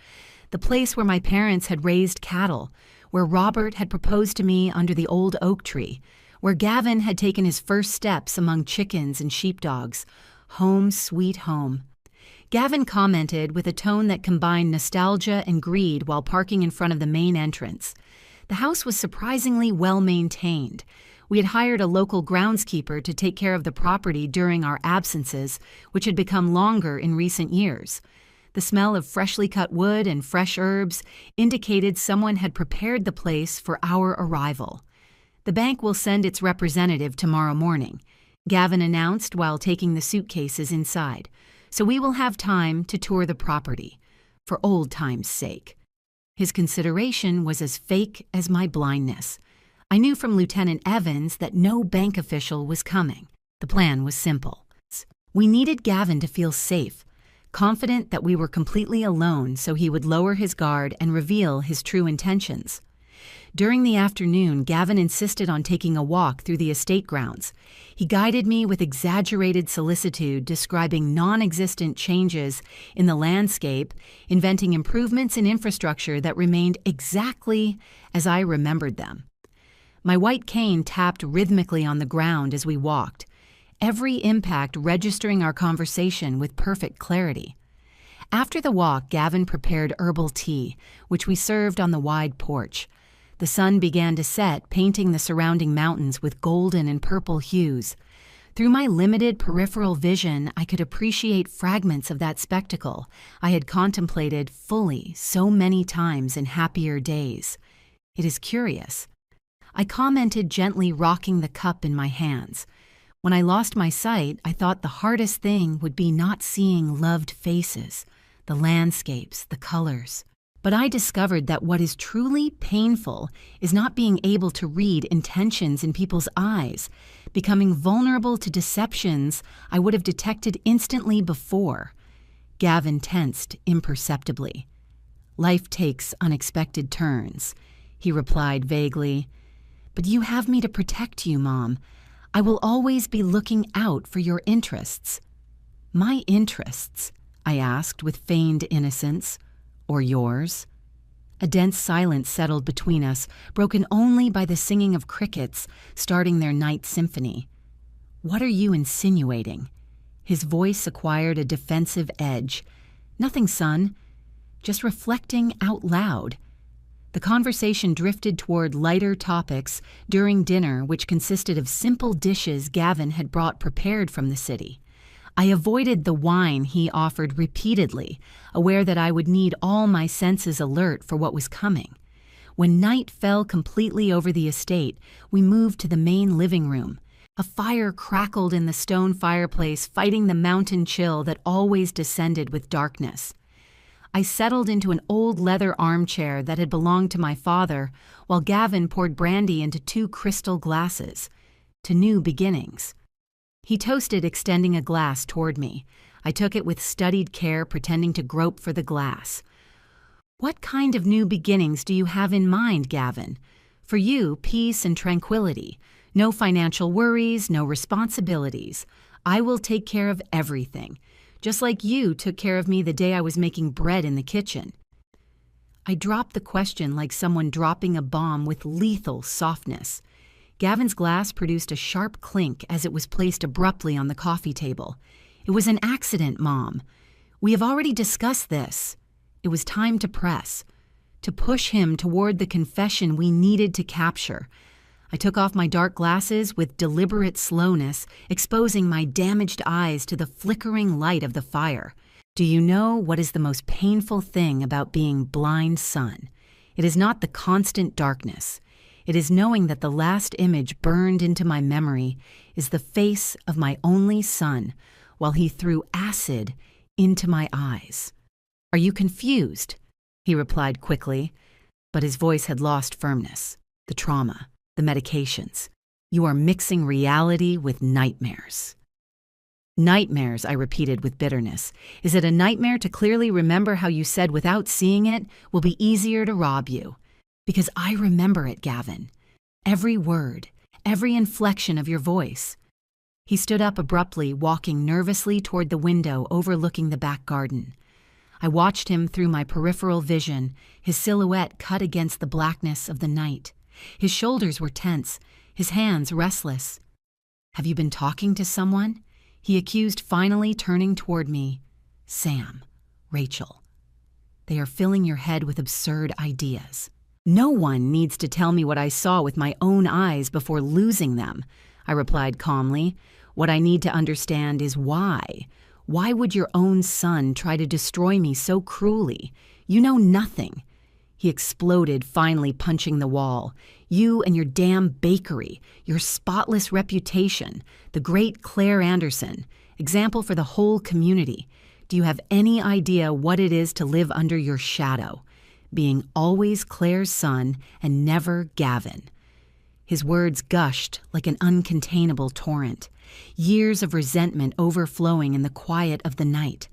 The place where my parents had raised cattle, where Robert had proposed to me under the old oak tree, where Gavin had taken his first steps among chickens and sheepdogs. Home sweet home. Gavin commented with a tone that combined nostalgia and greed while parking in front of the main entrance. The house was surprisingly well maintained. We had hired a local groundskeeper to take care of the property during our absences, which had become longer in recent years. The smell of freshly cut wood and fresh herbs indicated someone had prepared the place for our arrival. "The bank will send its representative tomorrow morning," Gavin announced while taking the suitcases inside, "so we will have time to tour the property, for old time's sake." His consideration was as fake as my blindness. I knew from Lieutenant Evans that no bank official was coming. The plan was simple. We needed Gavin to feel safe, confident that we were completely alone so he would lower his guard and reveal his true intentions. During the afternoon, Gavin insisted on taking a walk through the estate grounds. He guided me with exaggerated solicitude, describing non-existent changes in the landscape, inventing improvements in infrastructure that remained exactly as I remembered them. My white cane tapped rhythmically on the ground as we walked, every impact registering our conversation with perfect clarity. After the walk, Gavin prepared herbal tea, which we served on the wide porch. The sun began to set, painting the surrounding mountains with golden and purple hues. Through my limited peripheral vision, I could appreciate fragments of that spectacle I had contemplated fully so many times in happier days. It is curious. I commented, gently rocking the cup in my hands. When I lost my sight, I thought the hardest thing would be not seeing loved faces, the landscapes, the colors. But I discovered that what is truly painful is not being able to read intentions in people's eyes, becoming vulnerable to deceptions I would have detected instantly before. Gavin tensed imperceptibly. "Life takes unexpected turns," he replied vaguely. "But you have me to protect you, Mom. I will always be looking out for your interests." "My interests?" I asked with feigned innocence. "Or yours?" A dense silence settled between us, broken only by the singing of crickets starting their night symphony. "What are you insinuating?" His voice acquired a defensive edge. "Nothing, son. Just reflecting out loud." The conversation drifted toward lighter topics during dinner, which consisted of simple dishes Gavin had brought prepared from the city. I avoided the wine he offered repeatedly, aware that I would need all my senses alert for what was coming. When night fell completely over the estate, we moved to the main living room. A fire crackled in the stone fireplace, fighting the mountain chill that always descended with darkness. I settled into an old leather armchair that had belonged to my father, while Gavin poured brandy into 2 crystal glasses. To new beginnings. He toasted, extending a glass toward me. I took it with studied care, pretending to grope for the glass. "What kind of new beginnings do you have in mind, Gavin? For you, peace and tranquility. No financial worries, no responsibilities. I will take care of everything, just like you took care of me the day I was making bread in the kitchen." I dropped the question like someone dropping a bomb with lethal softness. Gavin's glass produced a sharp clink as it was placed abruptly on the coffee table. "It was an accident, Mom. We have already discussed this." It was time to press, to push him toward the confession we needed to capture. I took off my dark glasses with deliberate slowness, exposing my damaged eyes to the flickering light of the fire. "Do you know what is the most painful thing about being blind, son? It is not the constant darkness. It is knowing that the last image burned into my memory is the face of my only son while he threw acid into my eyes." "Are you confused?" he replied quickly, but his voice had lost firmness. "The trauma, the medications. You are mixing reality with nightmares." Nightmares, I repeated with bitterness. Is it a nightmare to clearly remember how you said without seeing it will be easier to rob you? Because I remember it, Gavin. Every word, every inflection of your voice. He stood up abruptly, walking nervously toward the window overlooking the back garden. I watched him through my peripheral vision, his silhouette cut against the blackness of the night. His shoulders were tense, his hands restless. Have you been talking to someone? He accused, finally turning toward me. Sam, Rachel. They are filling your head with absurd ideas. No one needs to tell me what I saw with my own eyes before losing them, I replied calmly. What I need to understand is why. Why would your own son try to destroy me so cruelly? You know nothing. He exploded, finally punching the wall. You and your damn bakery, your spotless reputation, the great Claire Anderson, example for the whole community. Do you have any idea what it is to live under your shadow? Being always Claire's son and never Gavin. His words gushed like an uncontainable torrent, years of resentment overflowing in the quiet of the night.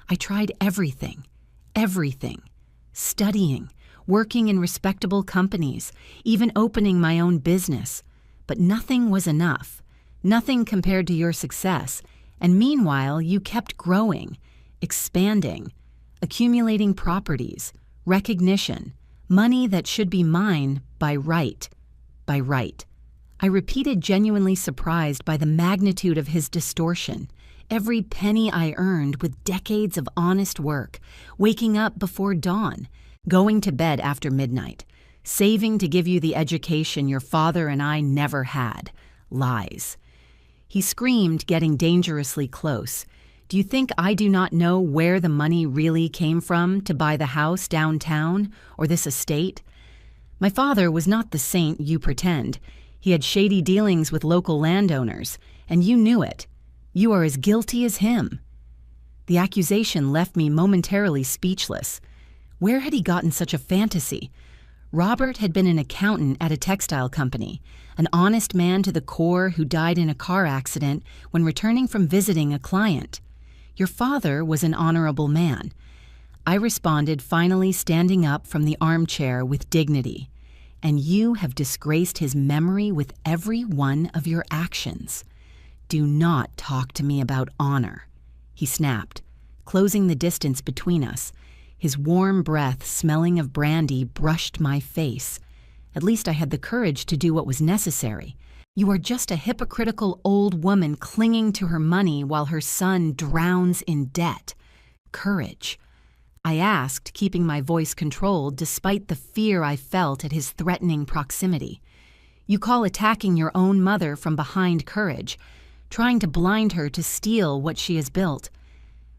I tried everything, studying, working in respectable companies, even opening my own business. But nothing was enough, nothing compared to your success, and meanwhile you kept growing, expanding, accumulating properties, recognition, money that should be mine by right. I repeated, genuinely surprised by the magnitude of his distortion. Every penny I earned with decades of honest work, waking up before dawn, going to bed after midnight, saving to give you the education your father and I never had. Lies. He screamed, getting dangerously close. Do you think I do not know where the money really came from to buy the house downtown or this estate? My father was not the saint you pretend. He had shady dealings with local landowners, and you knew it. You are as guilty as him. The accusation left me momentarily speechless. Where had he gotten such a fantasy? Robert had been an accountant at a textile company, an honest man to the core who died in a car accident when returning from visiting a client. Your father was an honorable man. I responded, finally standing up from the armchair with dignity. And you have disgraced his memory with every one of your actions. Do not talk to me about honor, he snapped, closing the distance between us. His warm breath, smelling of brandy, brushed my face. At least I had the courage to do what was necessary. You are just a hypocritical old woman clinging to her money while her son drowns in debt. Courage. I asked, keeping my voice controlled despite the fear I felt at his threatening proximity. You call attacking your own mother from behind courage, trying to blind her to steal what she has built.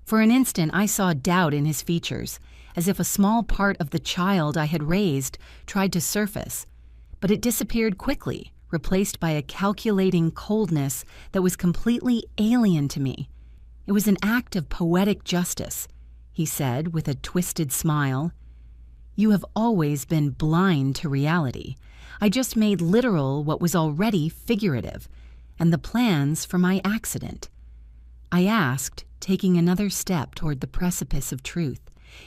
For an instant I saw doubt in his features, as if a small part of the child I had raised tried to surface. But it disappeared quickly, replaced by a calculating coldness that was completely alien to me. It was an act of poetic justice, he said with a twisted smile. You have always been blind to reality. I just made literal what was already figurative, and the plans for my accident. I asked, taking another step toward the precipice of truth,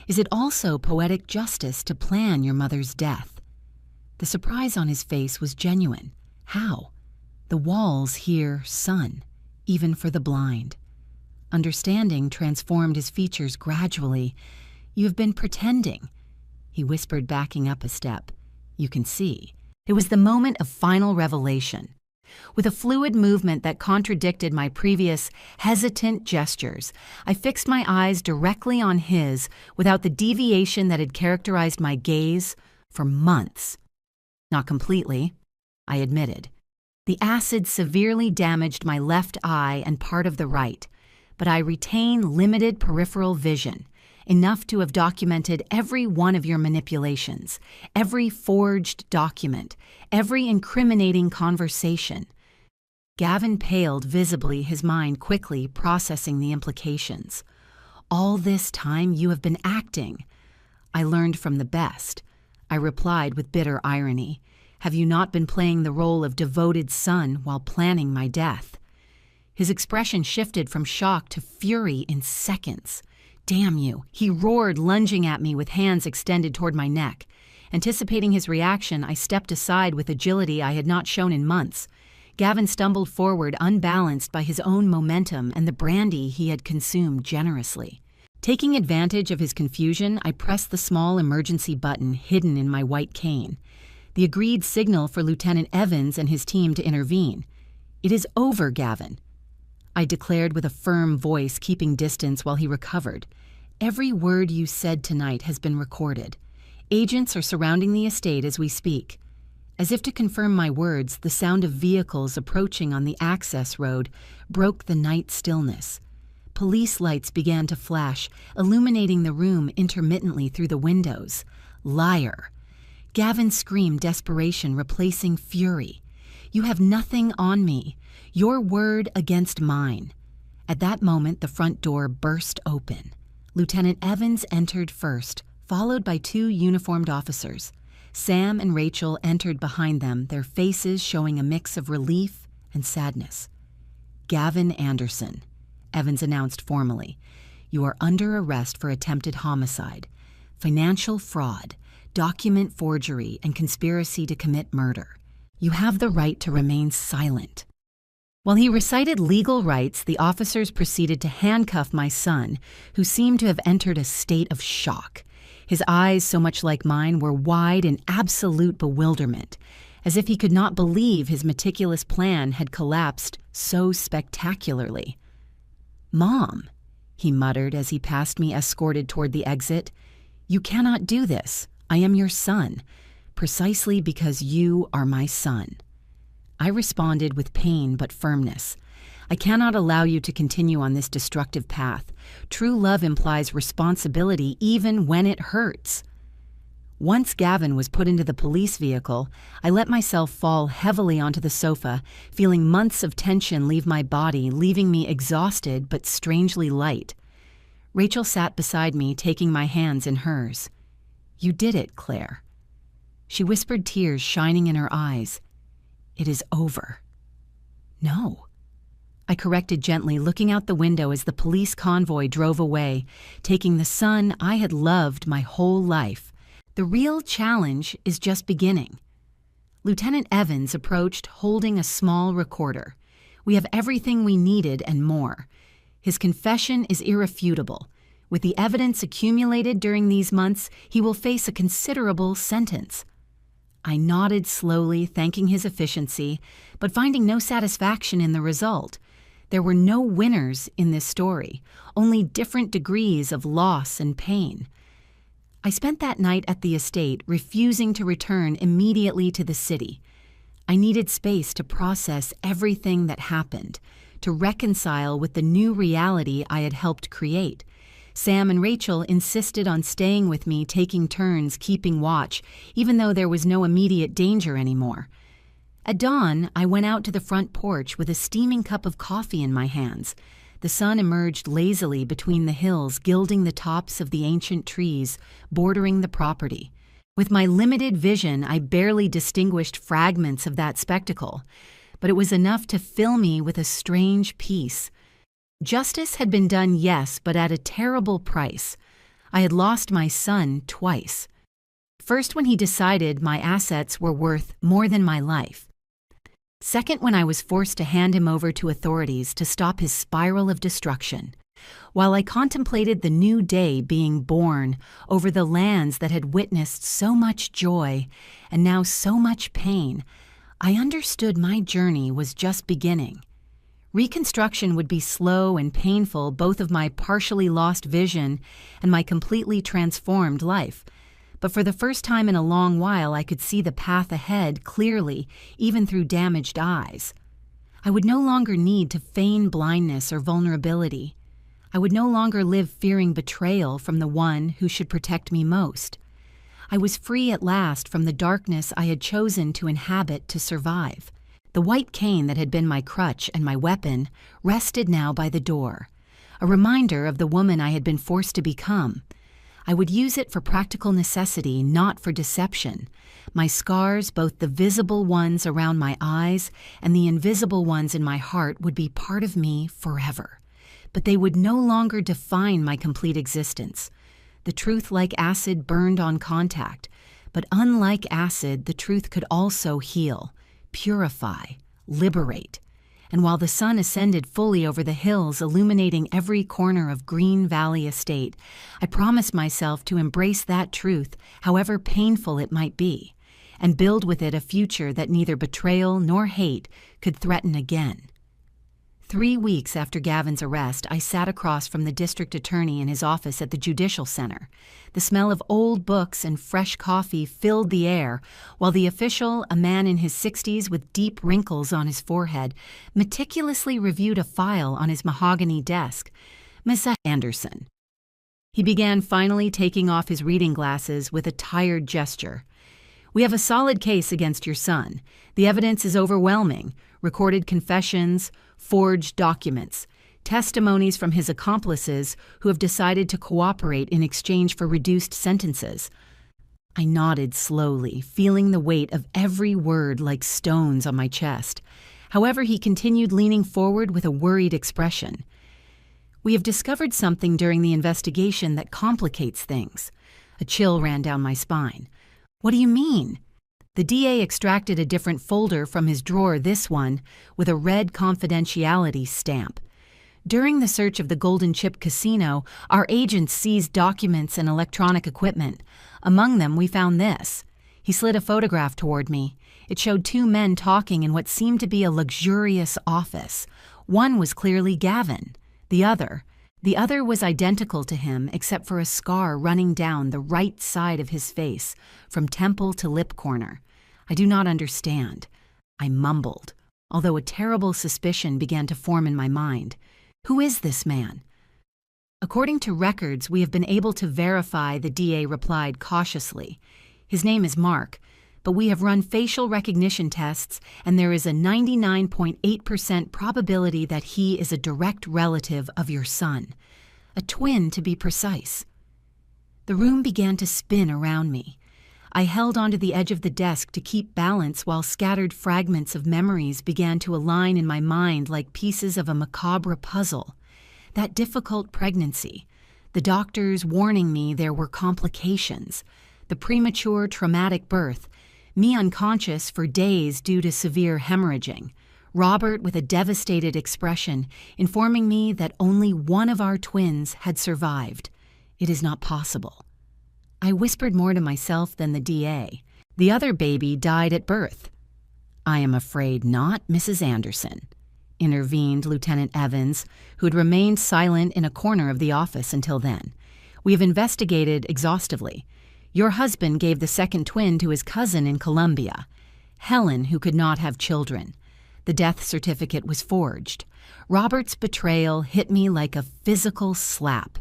is it also poetic justice to plan your mother's death? The surprise on his face was genuine. How? The walls hear sun, even for the blind. Understanding transformed his features gradually. You have been pretending, he whispered, backing up a step. You can see. It was the moment of final revelation. With a fluid movement that contradicted my previous hesitant gestures, I fixed my eyes directly on his without the deviation that had characterized my gaze for months. Not completely, I admitted. The acid severely damaged my left eye and part of the right, but I retain limited peripheral vision, enough to have documented every one of your manipulations, every forged document, every incriminating conversation. Gavin paled visibly, his mind quickly processing the implications. All this time you have been acting. I learned from the best, I replied with bitter irony. Have you not been playing the role of devoted son while planning my death? His expression shifted from shock to fury in seconds. "Damn you," he roared, lunging at me with hands extended toward my neck. Anticipating his reaction, I stepped aside with agility I had not shown in months. Gavin stumbled forward, unbalanced by his own momentum and the brandy he had consumed generously. Taking advantage of his confusion, I pressed the small emergency button hidden in my white cane, the agreed signal for Lieutenant Evans and his team to intervene. "It is over, Gavin," I declared with a firm voice, keeping distance while he recovered. "Every word you said tonight has been recorded. Agents are surrounding the estate as we speak." As if to confirm my words, the sound of vehicles approaching on the access road broke the night stillness. Police lights began to flash, illuminating the room intermittently through the windows. "Liar!" Gavin screamed, desperation replacing fury. "You have nothing on me. Your word against mine." At that moment, the front door burst open. Lieutenant Evans entered first, followed by 2 uniformed officers. Sam and Rachel entered behind them, their faces showing a mix of relief and sadness. "Gavin Anderson," Evans announced formally, "you are under arrest for attempted homicide, financial fraud, document forgery, and conspiracy to commit murder. You have the right to remain silent." While he recited legal rights, the officers proceeded to handcuff my son, who seemed to have entered a state of shock. His eyes, so much like mine, were wide in absolute bewilderment, as if he could not believe his meticulous plan had collapsed so spectacularly. "Mom," he muttered as he passed me escorted toward the exit, "you cannot do this. I am your son, precisely because you are my son." I responded with pain but firmness. "I cannot allow you to continue on this destructive path. True love implies responsibility even when it hurts." Once Gavin was put into the police vehicle, I let myself fall heavily onto the sofa, feeling months of tension leave my body, leaving me exhausted but strangely light. Rachel sat beside me, taking my hands in hers. "You did it, Claire." She whispered, tears shining in her eyes. "It is over." "No," I corrected gently, looking out the window as the police convoy drove away, taking the son I had loved my whole life. "The real challenge is just beginning." Lieutenant Evans approached, holding a small recorder. "We have everything we needed and more. His confession is irrefutable. With the evidence accumulated during these months, he will face a considerable sentence." I nodded slowly, thanking his efficiency, but finding no satisfaction in the result. There were no winners in this story, only different degrees of loss and pain. I spent that night at the estate, refusing to return immediately to the city. I needed space to process everything that happened, to reconcile with the new reality I had helped create. Sam and Rachel insisted on staying with me, taking turns keeping watch, even though there was no immediate danger anymore. At dawn, I went out to the front porch with a steaming cup of coffee in my hands. The sun emerged lazily between the hills, gilding the tops of the ancient trees bordering the property. With my limited vision, I barely distinguished fragments of that spectacle, but it was enough to fill me with a strange peace. Justice had been done, yes, but at a terrible price. I had lost my son twice. First, when he decided my assets were worth more than my life. Second, when I was forced to hand him over to authorities to stop his spiral of destruction. While I contemplated the new day being born over the lands that had witnessed so much joy and now so much pain, I understood my journey was just beginning. Reconstruction would be slow and painful, both of my partially lost vision and my completely transformed life. But for the first time in a long while, I could see the path ahead clearly, even through damaged eyes. I would no longer need to feign blindness or vulnerability. I would no longer live fearing betrayal from the one who should protect me most. I was free at last from the darkness I had chosen to inhabit to survive. The white cane that had been my crutch and my weapon rested now by the door, a reminder of the woman I had been forced to become. I would use it for practical necessity, not for deception. My scars, both the visible ones around my eyes and the invisible ones in my heart, would be part of me forever. But they would no longer define my complete existence. The truth, like acid, burned on contact. But unlike acid, the truth could also heal, purify, liberate. And while the sun ascended fully over the hills, illuminating every corner of Green Valley Estate, I promised myself to embrace that truth, however painful it might be, and build with it a future that neither betrayal nor hate could threaten again. 3 weeks after Gavin's arrest, I sat across from the district attorney in his office at the Judicial Center. The smell of old books and fresh coffee filled the air, while the official, a man in his 60s with deep wrinkles on his forehead, meticulously reviewed a file on his mahogany desk. "Mr. Anderson." He began finally taking off his reading glasses with a tired gesture. "We have a solid case against your son. The evidence is overwhelming. Recorded confessions, forged documents, testimonies from his accomplices who have decided to cooperate in exchange for reduced sentences." I nodded slowly, feeling the weight of every word like stones on my chest. However, he continued, leaning forward with a worried expression. "We have discovered something during the investigation that complicates things." A chill ran down my spine. "What do you mean?" The DA extracted a different folder from his drawer, this one, with a red confidentiality stamp. "During the search of the Golden Chip Casino, our agents seized documents and electronic equipment. Among them, we found this." He slid a photograph toward me. It showed 2 men talking in what seemed to be a luxurious office. One was clearly Gavin. The other was identical to him except for a scar running down the right side of his face, from temple to lip corner. "I do not understand," I mumbled, although a terrible suspicion began to form in my mind. "Who is this man?" "According to records, we have been able to verify," the DA replied cautiously. "His name is Mark, but we have run facial recognition tests, and there is a 99.8% probability that he is a direct relative of your son. A twin, to be precise." The room began to spin around me. I held onto the edge of the desk to keep balance while scattered fragments of memories began to align in my mind like pieces of a macabre puzzle. That difficult pregnancy, the doctors warning me there were complications, the premature traumatic birth, me unconscious for days due to severe hemorrhaging, Robert with a devastated expression informing me that only one of our twins had survived. It is not possible. I whispered more to myself than the DA. "The other baby died at birth." "I am afraid not, Mrs. Anderson," intervened Lieutenant Evans, who had remained silent in a corner of the office until then. "We have investigated exhaustively. Your husband gave the second twin to his cousin in Colombia, Helen, who could not have children. The death certificate was forged. Robert's betrayal hit me like a physical slap.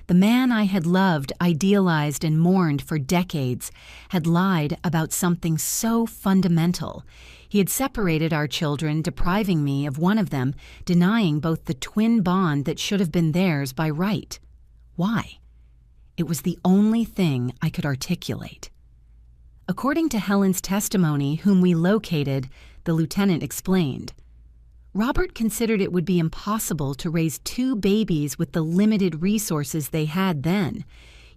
The man I had loved, idealized, and mourned for decades had lied about something so fundamental. He had separated our children, depriving me of one of them, denying both the twin bond that should have been theirs by right. Why? It was the only thing I could articulate. According to Helen's testimony, whom we located, the lieutenant explained, Robert considered it would be impossible to raise 2 babies with the limited resources they had then.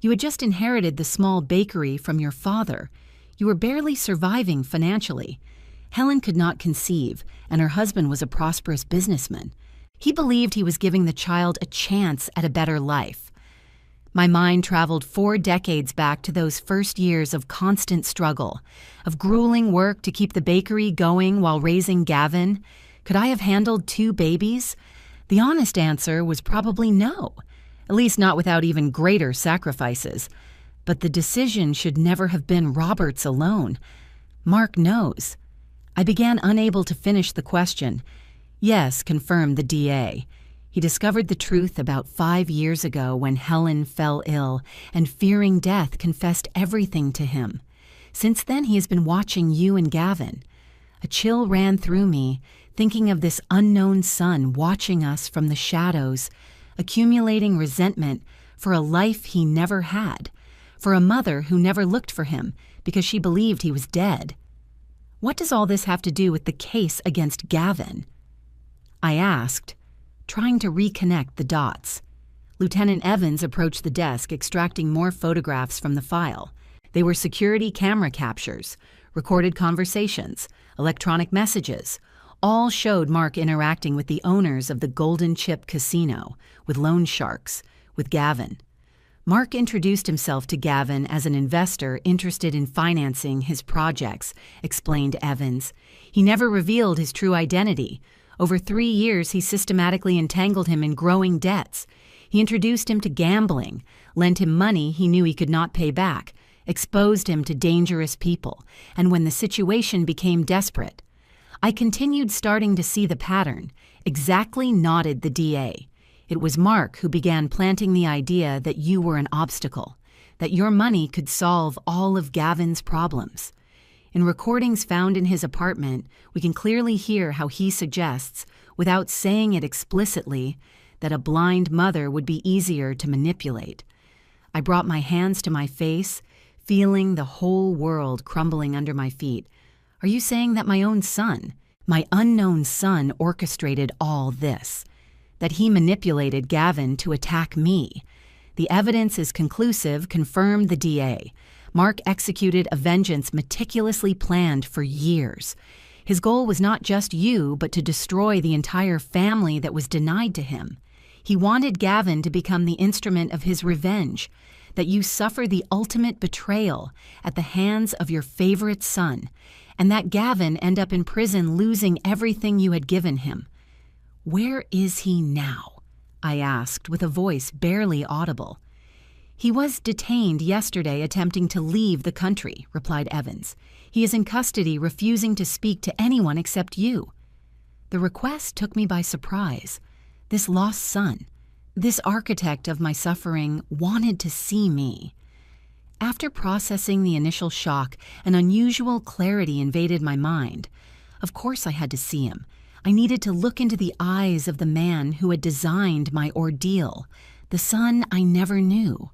You had just inherited the small bakery from your father. You were barely surviving financially. Helen could not conceive, and her husband was a prosperous businessman. He believed he was giving the child a chance at a better life. My mind traveled 4 decades back to those first years of constant struggle, of grueling work to keep the bakery going while raising Gavin. Could I have handled 2 babies? The honest answer was probably no, at least not without even greater sacrifices. But the decision should never have been Robert's alone. Mark knows. I began unable to finish the question. "Yes," confirmed the DA. "He discovered the truth about 5 years ago when Helen fell ill and, fearing death, confessed everything to him. Since then, he has been watching you and Gavin." A chill ran through me, thinking of this unknown son watching us from the shadows, accumulating resentment for a life he never had, for a mother who never looked for him because she believed he was dead. What does all this have to do with the case against Gavin? I asked, trying to reconnect the dots. Lieutenant Evans approached the desk, extracting more photographs from the file. They were security camera captures, recorded conversations, electronic messages. All showed Mark interacting with the owners of the Golden Chip Casino, with loan sharks, with Gavin. Mark introduced himself to Gavin as an investor interested in financing his projects, explained Evans. He never revealed his true identity. Over 3 years, he systematically entangled him in growing debts. He introduced him to gambling, lent him money he knew he could not pay back, exposed him to dangerous people, and when the situation became desperate, I continued starting to see the pattern. Exactly, nodded the DA. It was Mark who began planting the idea that you were an obstacle, that your money could solve all of Gavin's problems. In recordings found in his apartment, we can clearly hear how he suggests, without saying it explicitly, that a blind mother would be easier to manipulate. I brought my hands to my face, feeling the whole world crumbling under my feet. Are you saying that my own son, my unknown son, orchestrated all this? That he manipulated Gavin to attack me? The evidence is conclusive, confirmed the DA. Mark executed a vengeance meticulously planned for years. His goal was not just you, but to destroy the entire family that was denied to him. He wanted Gavin to become the instrument of his revenge, that you suffer the ultimate betrayal at the hands of your favorite son, and that Gavin end up in prison losing everything you had given him. Where is he now? I asked with a voice barely audible. He was detained yesterday attempting to leave the country, replied Evans. He is in custody, refusing to speak to anyone except you. The request took me by surprise. This lost son, this architect of my suffering, wanted to see me. After processing the initial shock, an unusual clarity invaded my mind. Of course I had to see him. I needed to look into the eyes of the man who had designed my ordeal, the son I never knew,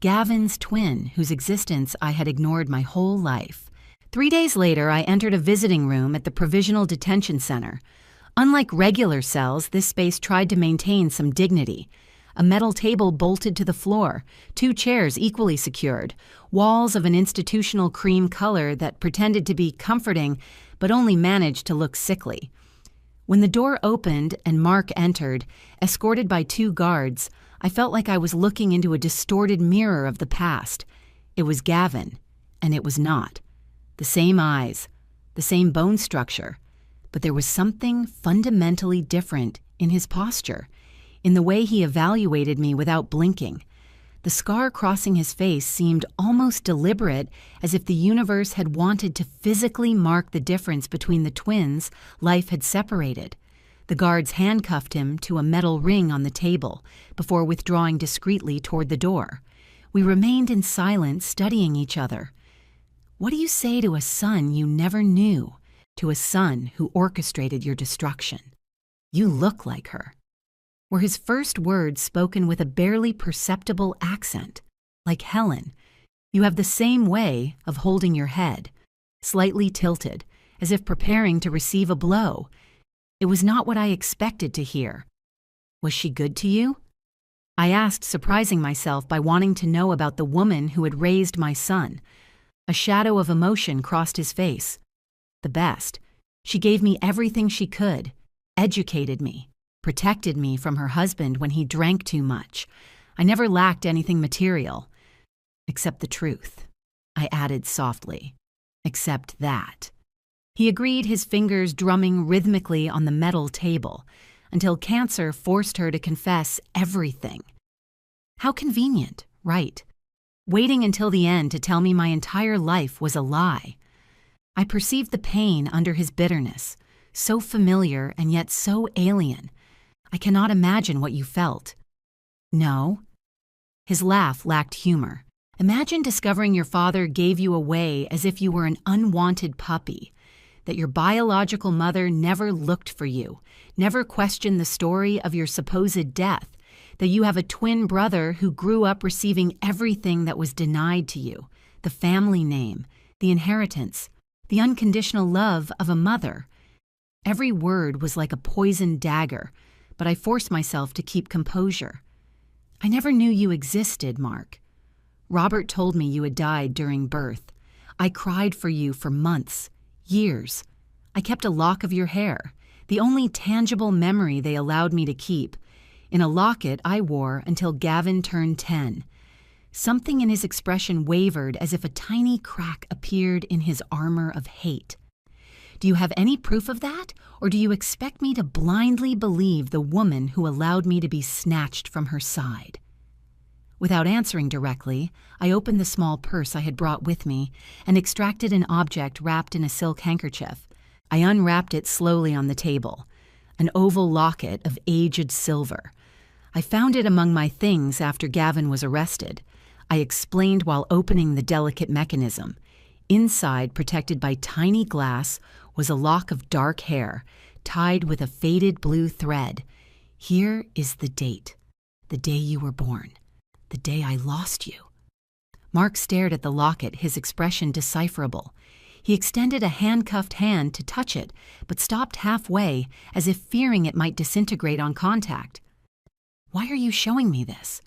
Gavin's twin, whose existence I had ignored my whole life. 3 days later, I entered a visiting room at the Provisional Detention Center. Unlike regular cells, this space tried to maintain some dignity. A metal table bolted to the floor, 2 chairs equally secured, walls of an institutional cream color that pretended to be comforting but only managed to look sickly. When the door opened and Mark entered, escorted by 2 guards, I felt like I was looking into a distorted mirror of the past. It was Gavin, and it was not. The same eyes, the same bone structure, but there was something fundamentally different in his posture, in the way he evaluated me without blinking. The scar crossing his face seemed almost deliberate, as if the universe had wanted to physically mark the difference between the twins life had separated. The guards handcuffed him to a metal ring on the table before withdrawing discreetly toward the door. We remained in silence, studying each other. What do you say to a son you never knew, to a son who orchestrated your destruction? You look like her. Were his first words spoken with a barely perceptible accent. Like Helen, you have the same way of holding your head, slightly tilted, as if preparing to receive a blow. It was not what I expected to hear. Was she good to you? I asked, surprising myself by wanting to know about the woman who had raised my son. A shadow of emotion crossed his face. The best. She gave me everything she could, educated me, protected me from her husband when he drank too much. I never lacked anything material. Except the truth, I added softly. Except that. He agreed, his fingers drumming rhythmically on the metal table, until cancer forced her to confess everything. How convenient, right? Waiting until the end to tell me my entire life was a lie. I perceived the pain under his bitterness, so familiar and yet so alien. I cannot imagine what you felt. No. His laugh lacked humor. Imagine discovering your father gave you away as if you were an unwanted puppy, that your biological mother never looked for you, never questioned the story of your supposed death, that you have a twin brother who grew up receiving everything that was denied to you, the family name, the inheritance, the unconditional love of a mother. Every word was like a poisoned dagger, but I forced myself to keep composure. I never knew you existed, Mark. Robert told me you had died during birth. I cried for you for months, years. I kept a lock of your hair, the only tangible memory they allowed me to keep, in a locket I wore until Gavin turned 10. Something in his expression wavered as if a tiny crack appeared in his armor of hate. Do you have any proof of that, or do you expect me to blindly believe the woman who allowed me to be snatched from her side? Without answering directly, I opened the small purse I had brought with me and extracted an object wrapped in a silk handkerchief. I unwrapped it slowly on the table, an oval locket of aged silver. I found it among my things after Gavin was arrested. I explained while opening the delicate mechanism. Inside, protected by tiny glass, was a lock of dark hair, tied with a faded blue thread. Here is the date, the day you were born, the day I lost you. Mark stared at the locket, his expression decipherable. He extended a handcuffed hand to touch it, but stopped halfway, as if fearing it might disintegrate on contact. "Why are you showing me this?"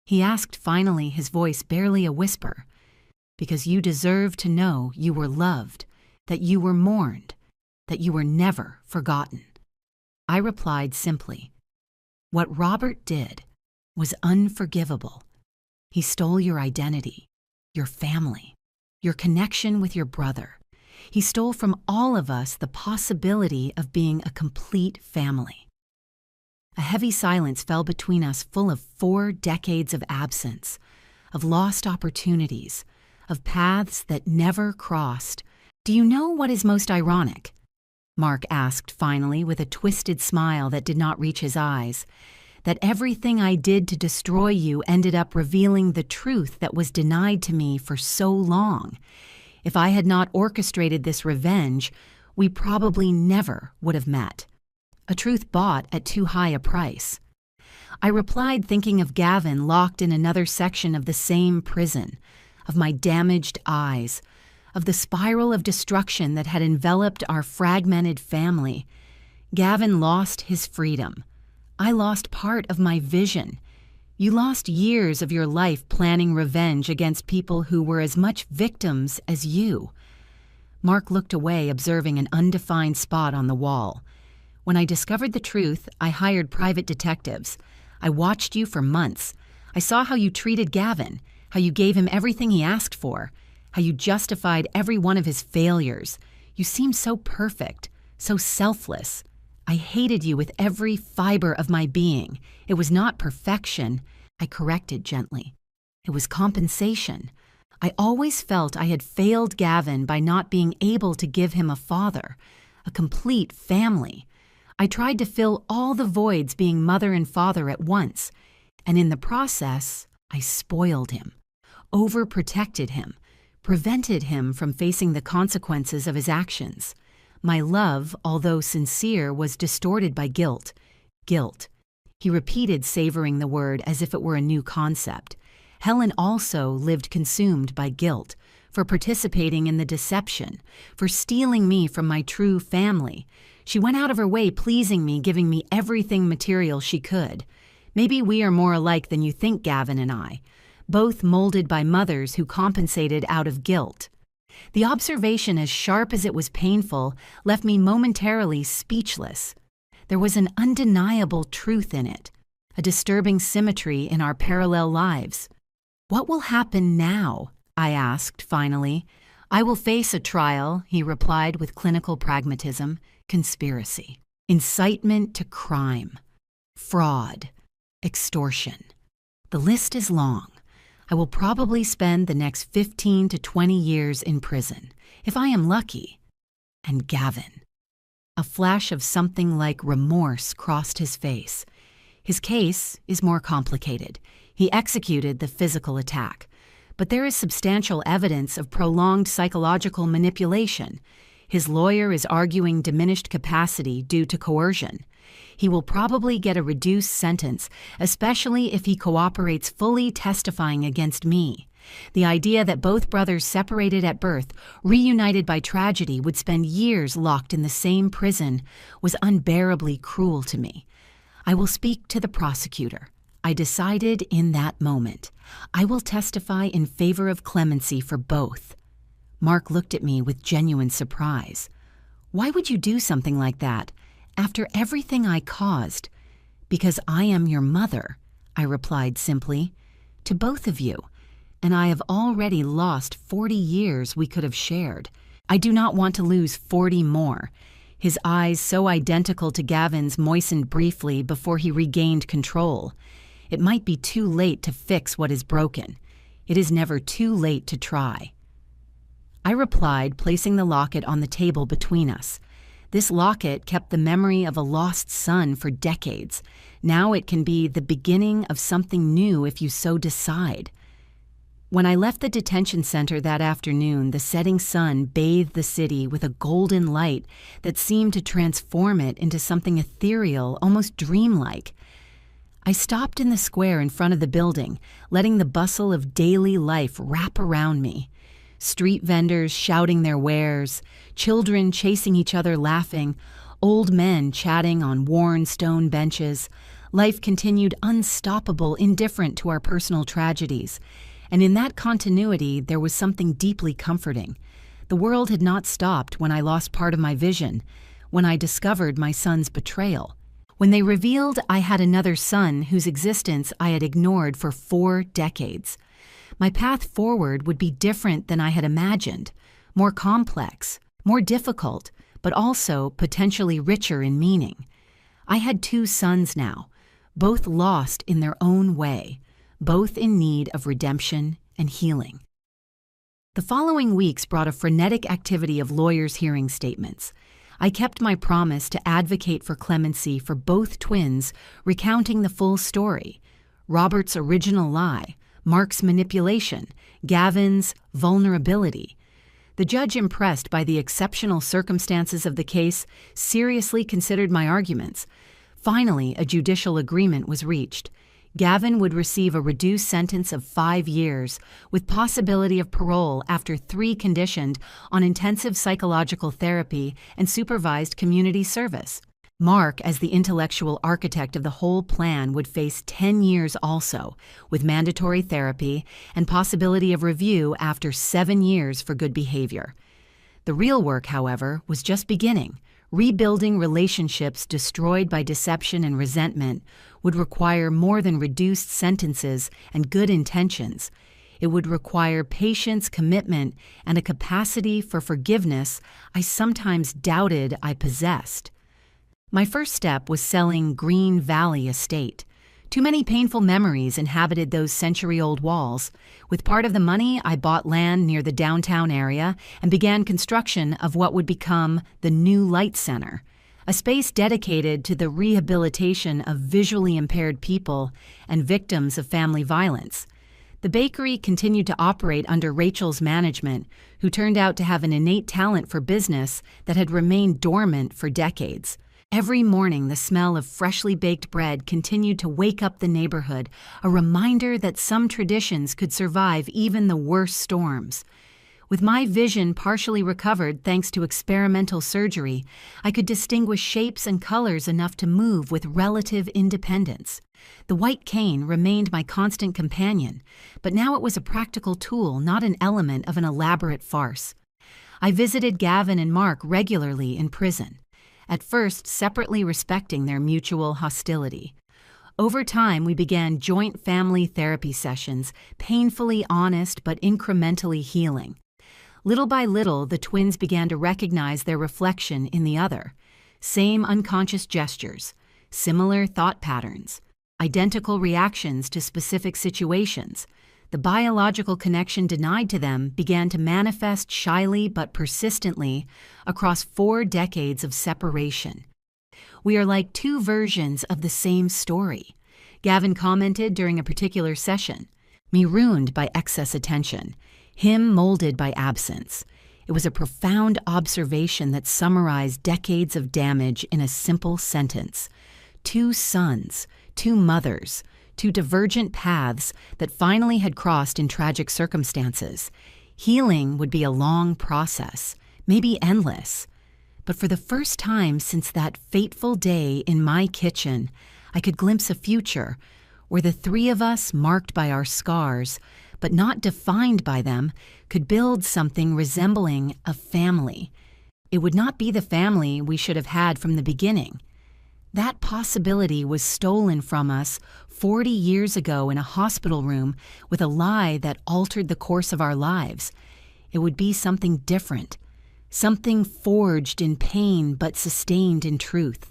he asked finally, his voice barely a whisper. "Because you deserve to know you were loved, that you were mourned, that you were never forgotten." I replied simply, "What Robert did was unforgivable. He stole your identity, your family, your connection with your brother. He stole from all of us the possibility of being a complete family." A heavy silence fell between us, full of 4 decades of absence, of lost opportunities, of paths that never crossed. "Do you know what is most ironic?" Mark asked finally, with a twisted smile that did not reach his eyes. "That everything I did to destroy you ended up revealing the truth that was denied to me for so long. If I had not orchestrated this revenge, we probably never would have met. A truth bought at too high a price." I replied, thinking of Gavin locked in another section of the same prison, of my damaged eyes, of the spiral of destruction that had enveloped our fragmented family. Gavin lost his freedom. I lost part of my vision. You lost years of your life planning revenge against people who were as much victims as you. Mark looked away, observing an undefined spot on the wall. "When I discovered the truth, I hired private detectives. I watched you for months. I saw how you treated Gavin, how you gave him everything he asked for, how you justified every one of his failures. You seemed so perfect, so selfless. I hated you with every fiber of my being. It was not perfection," I corrected gently. "It was compensation. I always felt I had failed Gavin by not being able to give him a father, a complete family. I tried to fill all the voids being mother and father at once, and in the process, I spoiled him, overprotected him, prevented him from facing the consequences of his actions. My love, although sincere, was distorted by guilt. Guilt." He repeated, savoring the word as if it were a new concept. "Helen also lived consumed by guilt, for participating in the deception, for stealing me from my true family. She went out of her way pleasing me, giving me everything material she could. Maybe we are more alike than you think, Gavin and I, both molded by mothers who compensated out of guilt." The observation, as sharp as it was painful, left me momentarily speechless. There was an undeniable truth in it, a disturbing symmetry in our parallel lives. "What will happen now?" I asked finally. "I will face a trial," he replied with clinical pragmatism. "Conspiracy, incitement to crime, fraud, extortion. The list is long. I will probably spend the next 15 to 20 years in prison, if I am lucky. And Gavin." A flash of something like remorse crossed his face. "His case is more complicated. He executed the physical attack, but there is substantial evidence of prolonged psychological manipulation. His lawyer is arguing diminished capacity due to coercion. He will probably get a reduced sentence, especially if he cooperates fully testifying against me. The idea that both brothers separated at birth, reunited by tragedy, would spend years locked in the same prison was unbearably cruel to me. I will speak to the prosecutor. I decided in that moment. I will testify in favor of clemency for both. Mark looked at me with genuine surprise. Why would you do something like that? After everything I caused? Because I am your mother, I replied simply. To both of you. And I have already lost 40 years we could have shared. I do not want to lose 40 more. His eyes, so identical to Gavin's, moistened briefly before he regained control. It might be too late to fix what is broken. It is never too late to try. I replied, placing the locket on the table between us. This locket kept the memory of a lost son for decades. Now it can be the beginning of something new if you so decide. When I left the detention center that afternoon, the setting sun bathed the city with a golden light that seemed to transform it into something ethereal, almost dreamlike. I stopped in the square in front of the building, letting the bustle of daily life wrap around me. Street vendors shouting their wares, children chasing each other laughing, old men chatting on worn stone benches. Life continued unstoppable, indifferent to our personal tragedies. And in that continuity, there was something deeply comforting. The world had not stopped when I lost part of my vision, when I discovered my son's betrayal. When they revealed I had another son whose existence I had ignored for 4 decades. My path forward would be different than I had imagined, more complex, more difficult, but also potentially richer in meaning. I had 2 sons now, both lost in their own way, both in need of redemption and healing. The following weeks brought a frenetic activity of lawyers' hearing statements. I kept my promise to advocate for clemency for both twins, recounting the full story. Robert's original lie, Mark's manipulation, Gavin's vulnerability. The judge, impressed by the exceptional circumstances of the case, seriously considered my arguments. Finally, a judicial agreement was reached. Gavin would receive a reduced sentence of 5 years, with possibility of parole after 3 conditioned on intensive psychological therapy and supervised community service. Mark, as the intellectual architect of the whole plan, would face 10 years also, with mandatory therapy and possibility of review after 7 years for good behavior. The real work, however, was just beginning. Rebuilding relationships destroyed by deception and resentment would require more than reduced sentences and good intentions. It would require patience, commitment, and a capacity for forgiveness I sometimes doubted I possessed. My first step was selling Green Valley Estate. Too many painful memories inhabited those century-old walls. With part of the money, I bought land near the downtown area and began construction of what would become the New Light Center, a space dedicated to the rehabilitation of visually impaired people and victims of family violence. The bakery continued to operate under Rachel's management, who turned out to have an innate talent for business that had remained dormant for decades. Every morning, the smell of freshly baked bread continued to wake up the neighborhood, a reminder that some traditions could survive even the worst storms. With my vision partially recovered thanks to experimental surgery, I could distinguish shapes and colors enough to move with relative independence. The white cane remained my constant companion, but now it was a practical tool, not an element of an elaborate farce. I visited Gavin and Mark regularly in prison, at first separately respecting their mutual hostility. Over time, we began joint family therapy sessions, painfully honest but incrementally healing. Little by little, the twins began to recognize their reflection in the other. Same unconscious gestures, similar thought patterns, identical reactions to specific situations. The biological connection denied to them began to manifest shyly but persistently across 4 decades of separation. We are like 2 versions of the same story. Gavin commented during a particular session, me ruined by excess attention, him molded by absence. It was a profound observation that summarized decades of damage in a simple sentence. Two sons, two mothers, two divergent paths that finally had crossed in tragic circumstances. Healing would be a long process, maybe endless. But for the first time since that fateful day in my kitchen, I could glimpse a future where the three of us, marked by our scars, but not defined by them, could build something resembling a family. It would not be the family we should have had from the beginning. That possibility was stolen from us 40 years ago in a hospital room with a lie that altered the course of our lives. It would be something different, something forged in pain but sustained in truth.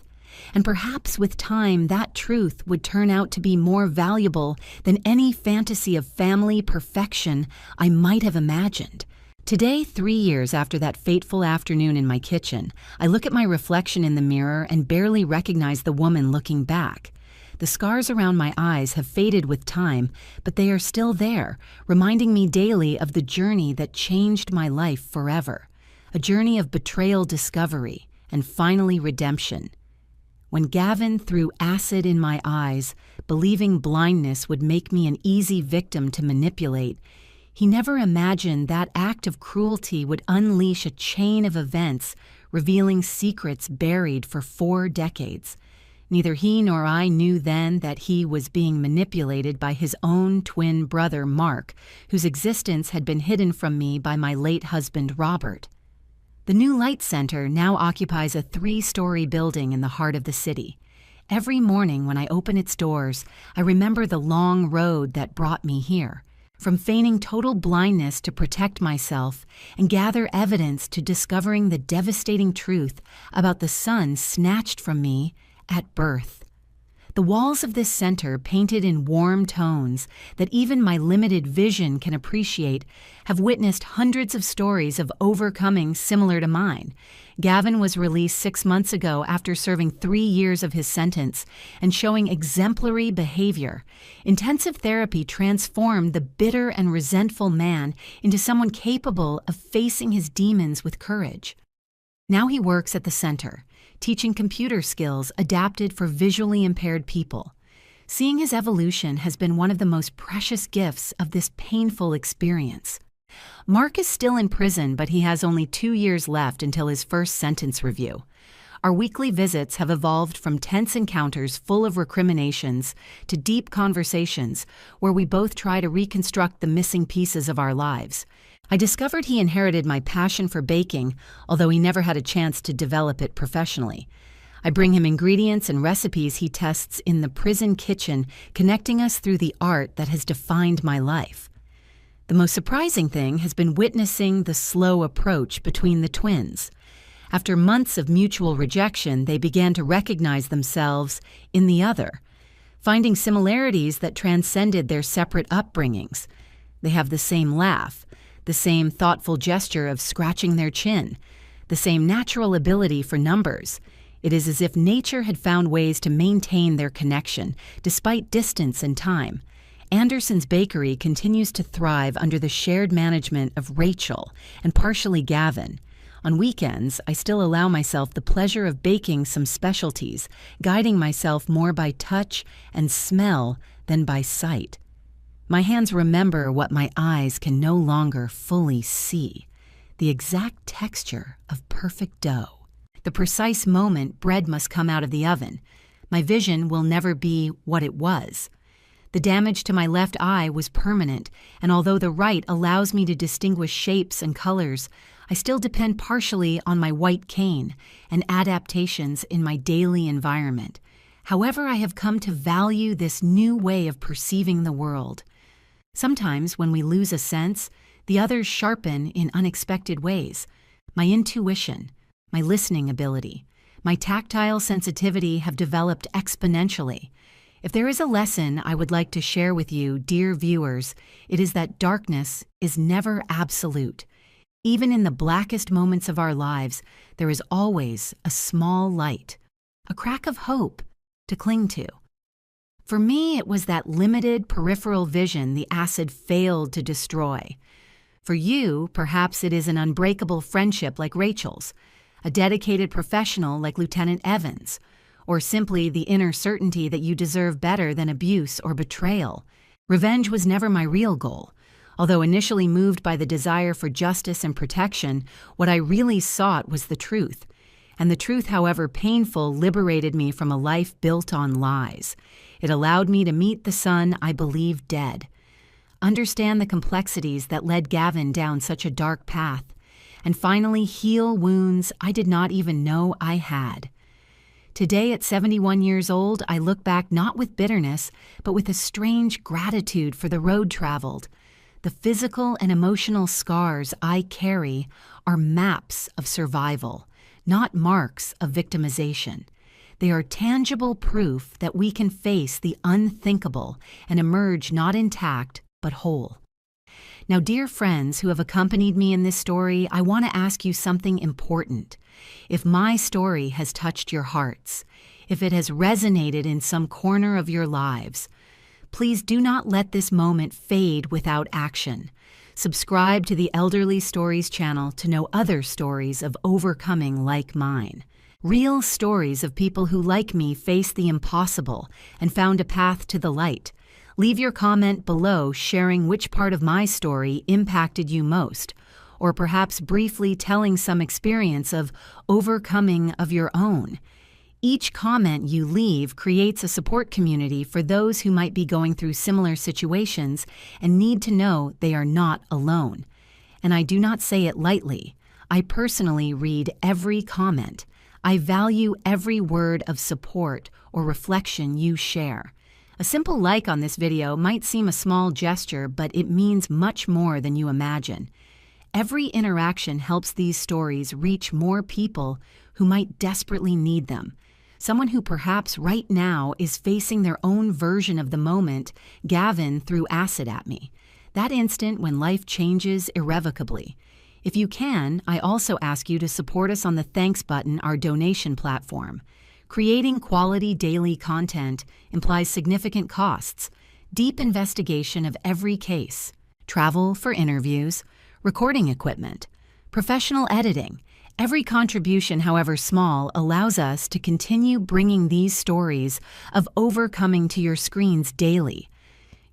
And perhaps with time, that truth would turn out to be more valuable than any fantasy of family perfection I might have imagined. Today, 3 years after that fateful afternoon in my kitchen, I look at my reflection in the mirror and barely recognize the woman looking back. The scars around my eyes have faded with time, but they are still there, reminding me daily of the journey that changed my life forever. A journey of betrayal, discovery, and finally redemption. When Gavin threw acid in my eyes, believing blindness would make me an easy victim to manipulate, he never imagined that act of cruelty would unleash a chain of events revealing secrets buried for 4 decades. Neither he nor I knew then that he was being manipulated by his own twin brother, Mark, whose existence had been hidden from me by my late husband, Robert. The New Light Center now occupies a 3-story building in the heart of the city. Every morning when I open its doors, I remember the long road that brought me here. From feigning total blindness to protect myself and gather evidence to discovering the devastating truth about the son snatched from me at birth. The walls of this center, painted in warm tones that even my limited vision can appreciate, have witnessed hundreds of stories of overcoming similar to mine. Gavin was released 6 months ago after serving 3 years of his sentence and showing exemplary behavior. Intensive therapy transformed the bitter and resentful man into someone capable of facing his demons with courage. Now he works at the center, teaching computer skills adapted for visually impaired people. Seeing his evolution has been one of the most precious gifts of this painful experience. Mark is still in prison, but he has only 2 years left until his first sentence review. Our weekly visits have evolved from tense encounters full of recriminations to deep conversations where we both try to reconstruct the missing pieces of our lives. I discovered he inherited my passion for baking, although he never had a chance to develop it professionally. I bring him ingredients and recipes he tests in the prison kitchen, connecting us through the art that has defined my life. The most surprising thing has been witnessing the slow approach between the twins. After months of mutual rejection, they began to recognize themselves in the other, finding similarities that transcended their separate upbringings. They have the same laugh, the same thoughtful gesture of scratching their chin, the same natural ability for numbers. It is as if nature had found ways to maintain their connection, despite distance and time. Anderson's Bakery continues to thrive under the shared management of Rachel and partially Gavin. On weekends, I still allow myself the pleasure of baking some specialties, guiding myself more by touch and smell than by sight. My hands remember what my eyes can no longer fully see, the exact texture of perfect dough. The precise moment bread must come out of the oven. My vision will never be what it was. The damage to my left eye was permanent, and although the right allows me to distinguish shapes and colors, I still depend partially on my white cane and adaptations in my daily environment. However, I have come to value this new way of perceiving the world. Sometimes, when we lose a sense, the others sharpen in unexpected ways. My intuition, my listening ability, my tactile sensitivity have developed exponentially. If there is a lesson I would like to share with you, dear viewers, it is that darkness is never absolute. Even in the blackest moments of our lives, there is always a small light, a crack of hope to cling to. For me, it was that limited peripheral vision the acid failed to destroy. For you, perhaps it is an unbreakable friendship like Rachel's, a dedicated professional like Lieutenant Evans, or simply the inner certainty that you deserve better than abuse or betrayal. Revenge was never my real goal. Although initially moved by the desire for justice and protection, what I really sought was the truth. And the truth, however painful, liberated me from a life built on lies. It allowed me to meet the son I believed dead, understand the complexities that led Gavin down such a dark path, and finally heal wounds I did not even know I had. Today, at 71 years old, I look back not with bitterness, but with a strange gratitude for the road traveled. The physical and emotional scars I carry are maps of survival, not marks of victimization. They are tangible proof that we can face the unthinkable and emerge not intact, but whole. Now, dear friends who have accompanied me in this story, I want to ask you something important. If my story has touched your hearts, if it has resonated in some corner of your lives, please do not let this moment fade without action. Subscribe to the Elderly Stories channel to know other stories of overcoming like mine. Real stories of people who, like me, faced the impossible and found a path to the light. Leave your comment below sharing which part of my story impacted you most, or perhaps briefly telling some experience of overcoming of your own. Each comment you leave creates a support community for those who might be going through similar situations and need to know they are not alone. And I do not say it lightly. I personally read every comment. I value every word of support or reflection you share. A simple like on this video might seem a small gesture, but it means much more than you imagine. Every interaction helps these stories reach more people who might desperately need them. Someone who perhaps right now is facing their own version of the moment Gavin threw acid at me. That instant when life changes irrevocably. If you can, I also ask you to support us on the Thanks button, our donation platform. Creating quality daily content implies significant costs, deep investigation of every case, travel for interviews, recording equipment, professional editing. Every contribution, however small, allows us to continue bringing these stories of overcoming to your screens daily.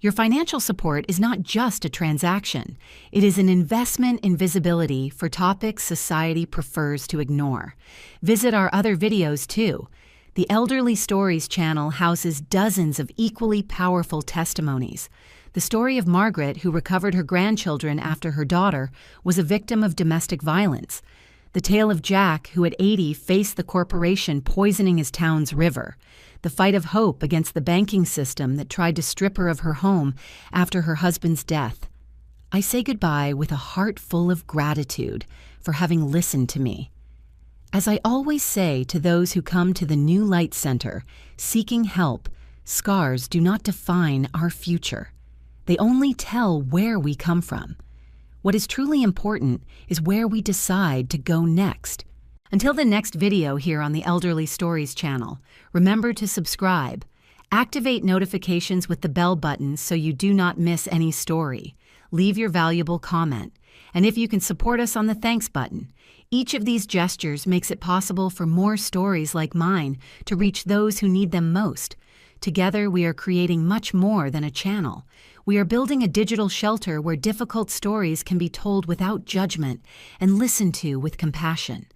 Your financial support is not just a transaction. It is an investment in visibility for topics society prefers to ignore. Visit our other videos too. The Elderly Stories channel houses dozens of equally powerful testimonies. The story of Margaret, who recovered her grandchildren after her daughter was a victim of domestic violence. The tale of Jack, who at 80 faced the corporation poisoning his town's river. The fight of hope against the banking system that tried to strip her of her home after her husband's death. I say goodbye with a heart full of gratitude for having listened to me. As I always say to those who come to the New Light Center seeking help, scars do not define our future. They only tell where we come from. What is truly important is where we decide to go next. Until the next video here on the Elderly Stories channel, remember to subscribe. Activate notifications with the bell button so you do not miss any story. Leave your valuable comment. And if you can support us on the Thanks button, each of these gestures makes it possible for more stories like mine to reach those who need them most. Together, we are creating much more than a channel. We are building a digital shelter where difficult stories can be told without judgment and listened to with compassion.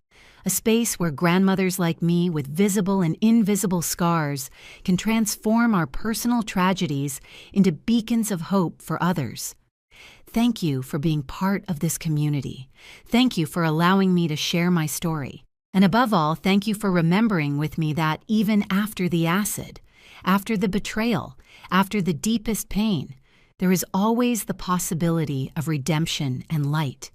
A space where grandmothers like me with visible and invisible scars can transform our personal tragedies into beacons of hope for others. Thank you for being part of this community. Thank you for allowing me to share my story. And above all, thank you for remembering with me that even after the acid, after the betrayal, after the deepest pain, there is always the possibility of redemption and light.